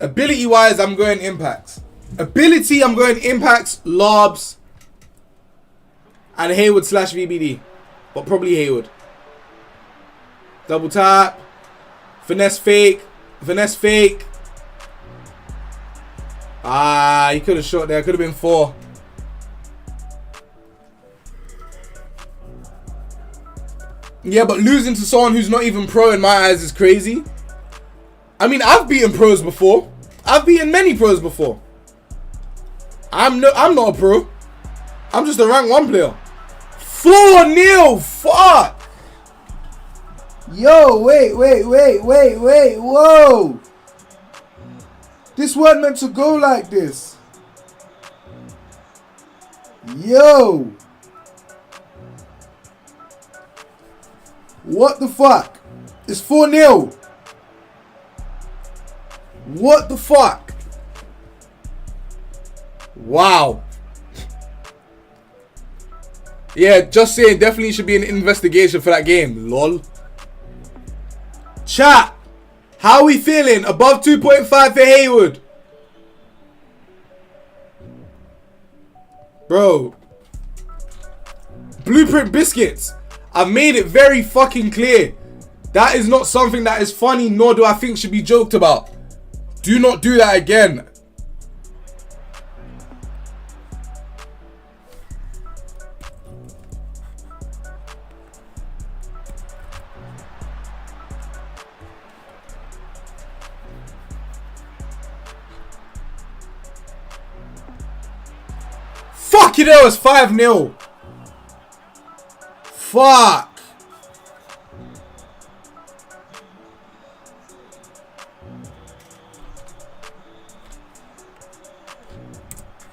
Ability-wise, I'm going Impactz. Ability, I'm going Impactz, Lobs, and Hayward / VBD. But probably Hayward. Double tap. Finesse fake. Finesse fake. Ah, he could have shot there. Could have been 4. Yeah, but losing to someone who's not even pro in my eyes is crazy. I mean, I've beaten pros before. I've beaten many pros before. I'm not a pro. I'm just a rank 1 player. 4-0. Fuck. Yo, wait. Whoa. This wasn't meant to go like this. Yo. What the fuck? It's 4-0. What the fuck? Wow. Yeah, just saying, definitely should be an investigation for that game. Lol. Chat. How are we feeling? Above 2.5 for Hayward. Bro. Blueprint biscuits. I've made it very fucking clear. That is not something that is funny, nor do I think should be joked about. Do not do that again. Fuck it, that was 5-0. Fuck.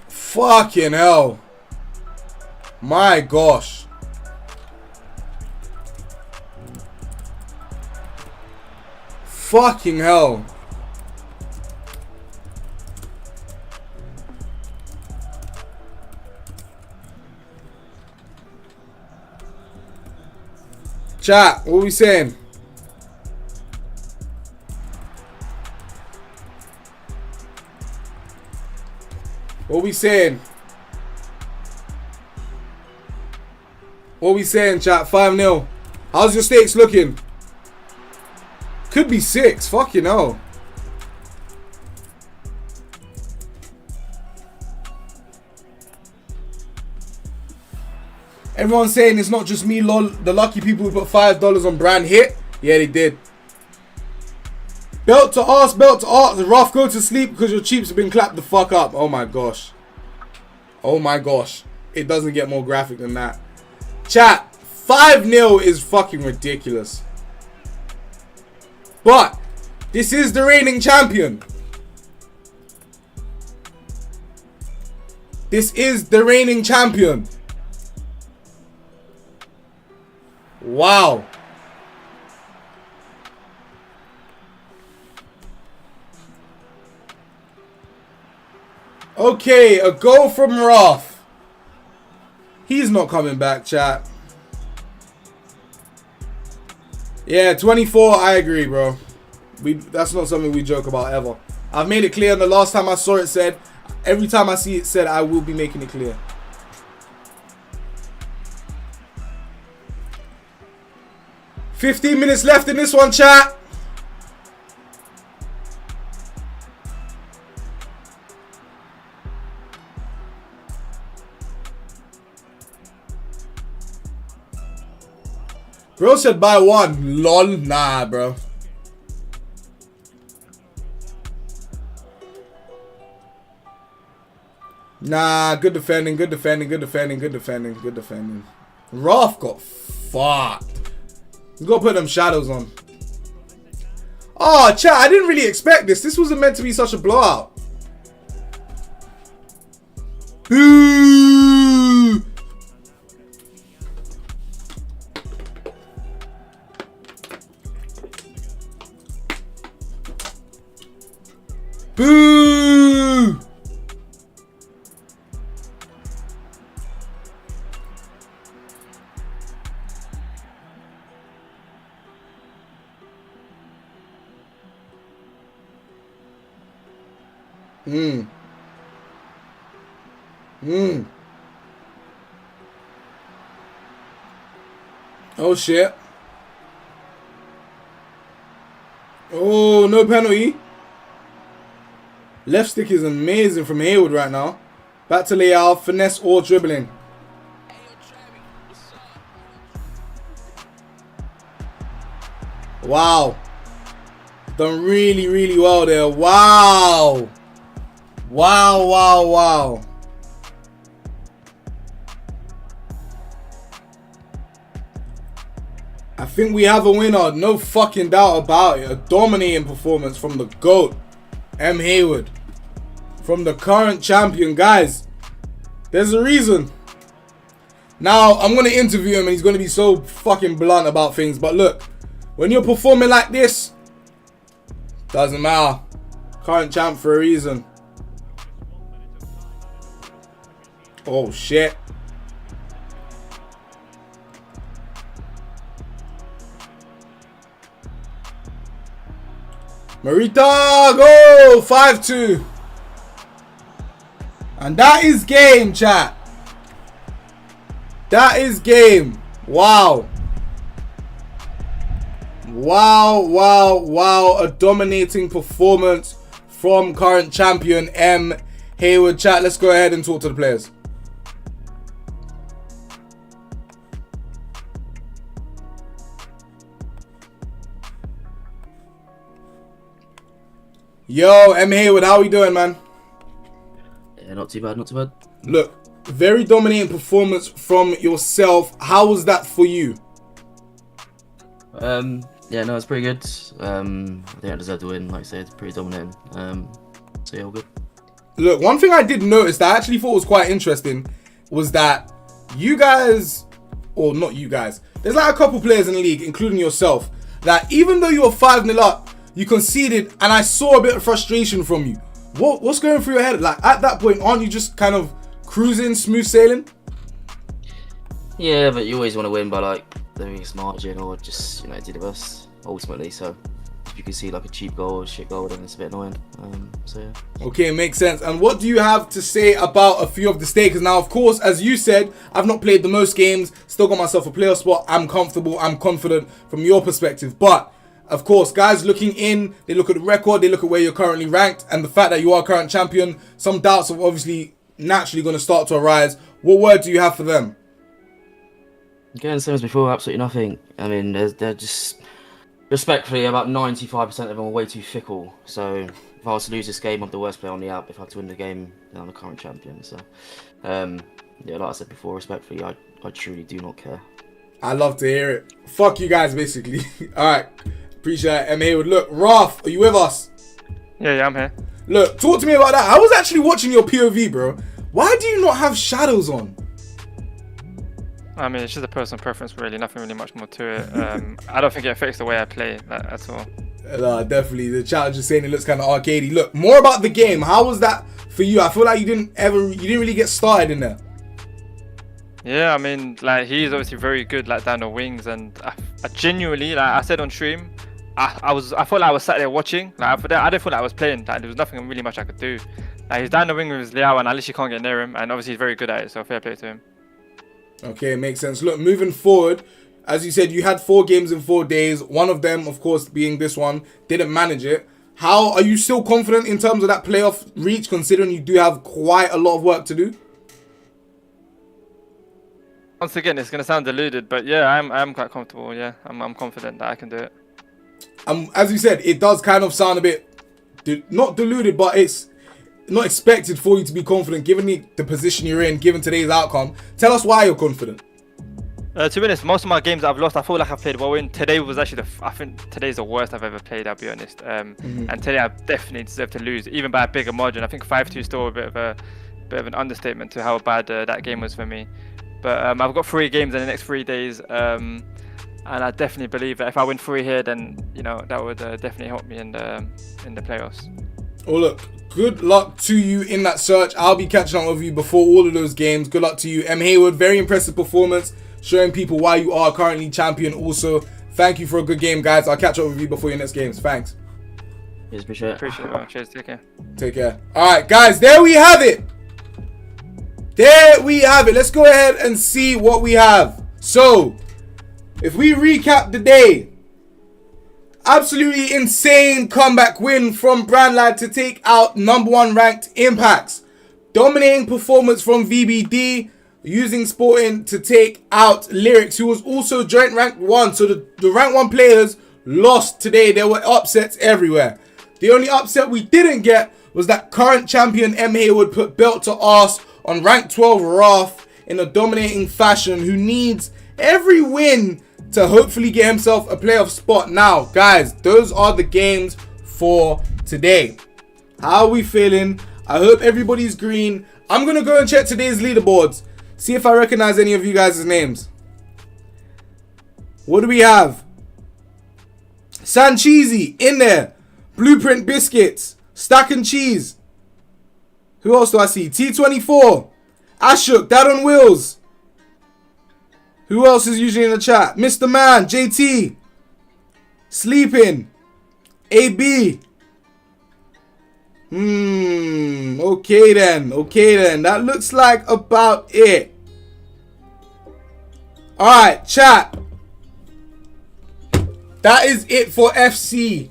Fucking hell. My gosh. Fucking hell. Chat, what are we saying? What we saying? What we saying, chat? 5-0. How's your stakes looking? Could be 6. Fucking hell. Everyone's saying it's not just me, lol. The lucky people who put $5 on Brand hit. Yeah, they did. Belt to arse, belt to arse. Rough, go to sleep because your cheeks have been clapped the fuck up. Oh my gosh. Oh my gosh. It doesn't get more graphic than that. Chat, 5-0 is fucking ridiculous. But this is the reigning champion. This is the reigning champion. Wow. Okay, a goal from Roth. He's not coming back, chat. Yeah, 24, I agree, bro. That's not something we joke about ever. I've made it clear, and the last time I saw it said, every time I see it said, I will be making it clear. $15 left in this one, chat. Bro said buy one. Lol. Nah, bro. Nah, good defending, good defending, good defending, good defending, good defending. Roth got fucked. You gotta put them shadows on. Oh, chat, I didn't really expect this. This wasn't meant to be such a blowout. Boo! Boo! Oh shit. Oh, no penalty. Left stick is amazing from Hayward right now. Back to Leal, finesse or dribbling. Wow. Done really, really well there. Wow. Wow, wow, wow. I think we have a winner. No fucking doubt about it. A dominating performance from the GOAT, M. Hayward. From the current champion. Guys, there's a reason. Now, I'm going to interview him and he's going to be so fucking blunt about things. But look, when you're performing like this, doesn't matter. Current champ for a reason. Oh, shit. Marita, go! 5-2. And that is game, chat. That is game. Wow. Wow, wow, wow. A dominating performance from current champion M. Hayward. Chat, let's go ahead and talk to the players. Yo, M. Hayward, how are we doing, man? Yeah, not too bad, not too bad. Look, very dominating performance from yourself. How was that for you? Yeah, no, it's pretty good. I think I deserved to win, like I said, it's pretty dominating. So yeah, all good. Look, one thing I did notice that I actually thought was quite interesting was that you guys, or not you guys, there's like a couple players in the league, including yourself, that even though you were 5-0 up, you conceded, and I saw a bit of frustration from you. What's going through your head? Like, at that point, aren't you just kind of cruising, smooth sailing? Yeah, but you always want to win by like the biggest margin or just, you know, do the best ultimately. So if you can see like a cheap goal or shit goal, then it's a bit annoying. So yeah. Okay, makes sense. And what do you have to say about a few of the stakers? Now, of course, as you said, I've not played the most games, still got myself a player spot. I'm comfortable, I'm confident from your perspective. But of course, guys looking in, they look at the record, they look at where you're currently ranked, and the fact that you are current champion, some doubts are obviously naturally going to start to arise. What word do you have for them? Again, same as before, absolutely nothing. I mean, they're just, respectfully, about 95% of them are way too fickle. So if I was to lose this game, I'm the worst player on the app. If I have to win the game, then I'm the current champion. So, yeah, like I said before, respectfully, I truly do not care. I love to hear it. Fuck you guys, basically. Alright. Appreciate it, M. Hayward. Look, Raf, are you with us? Yeah, I'm here. Look, talk to me about that. I was actually watching your POV, bro. Why do you not have shadows on? I mean, it's just a personal preference, really. Nothing really much more to it. I don't think it affects the way I play at all. Definitely. The chat is just saying it looks kind of arcadey. Look, more about the game. How was that for you? I feel like you didn't really get started in there. Yeah, I mean, like, he's obviously very good, like, down the wings, and I genuinely, like I said on stream, I felt like I was sat there watching. Like, I didn't feel like I was playing. Like, there was nothing really much I could do. Like, he's down the wing with his Liao, and I literally can't get near him, and obviously he's very good at it, so fair play to him. Okay, makes sense. Look, moving forward, as you said, you had 4 games in 4 days. One of them, of course, being this one, didn't manage it. How are you still confident in terms of that playoff reach, considering you do have quite a lot of work to do? Once again, it's gonna sound deluded, but yeah, I'm quite comfortable. Yeah, I'm confident that I can do it. As you said, it does kind of sound a bit not deluded, but it's not expected for you to be confident given the position you're in, given today's outcome. Tell us why you're confident. To be honest, most of my games I've lost, I feel like I played well in. Today was actually I think today's the worst I've ever played, I'll be honest. And today I definitely deserve to lose, even by a bigger margin. I think 5-2 is still a bit of an understatement to how bad that game was for me. But I've got 3 games in the next 3 days, and I definitely believe that if I win 3 here, then that would definitely help me in the playoffs. Oh look, good luck to you in that search. I'll be catching up with you before all of those games. Good luck to you, M. Hayward. Very impressive performance, showing people why you are currently champion. Also, thank you for a good game, guys. I'll catch up with you before your next games. Thanks. Cheers, appreciate it. Appreciate it. Cheers. Take care. Take care. All right, guys. There we have it. There we have it. Let's go ahead and see what we have. So, if we recap the day, absolutely insane comeback win from Branlad to take out #1 ranked Impactz. Dominating performance from VBD, using Sporting to take out Lyrics, who was also joint ranked 1. So the rank 1 players lost today. There were upsets everywhere. The only upset we didn't get was that current champion M. Hayward put belt to arse on rank 12 Wrath in a dominating fashion, who needs every win to hopefully get himself a playoff spot. Now, guys, those are the games for today. How are we feeling? I hope everybody's green. I'm going to go and check today's leaderboards, see if I recognize any of you guys' names. What do we have? Sancheesy in there. Blueprint Biscuits. Stack and Cheese. Who else do I see? T24. Ashok. Dad on Wheels. Who else is usually in the chat? Mr. Man. JT. Sleeping. AB. Okay then. Okay then. That looks like about it. Alright, chat. That is it for FC.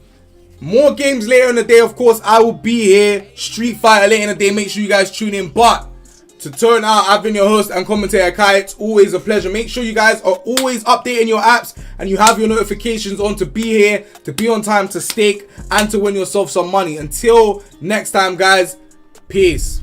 More games later in the day, of course. I will be here. Street Fighter later in the day. Make sure you guys tune in. But to turn out, I've been your host and commentator, Kai. It's always a pleasure. Make sure you guys are always updating your apps and you have your notifications on to be here, to be on time, to stake, and to win yourself some money. Until next time, guys. Peace.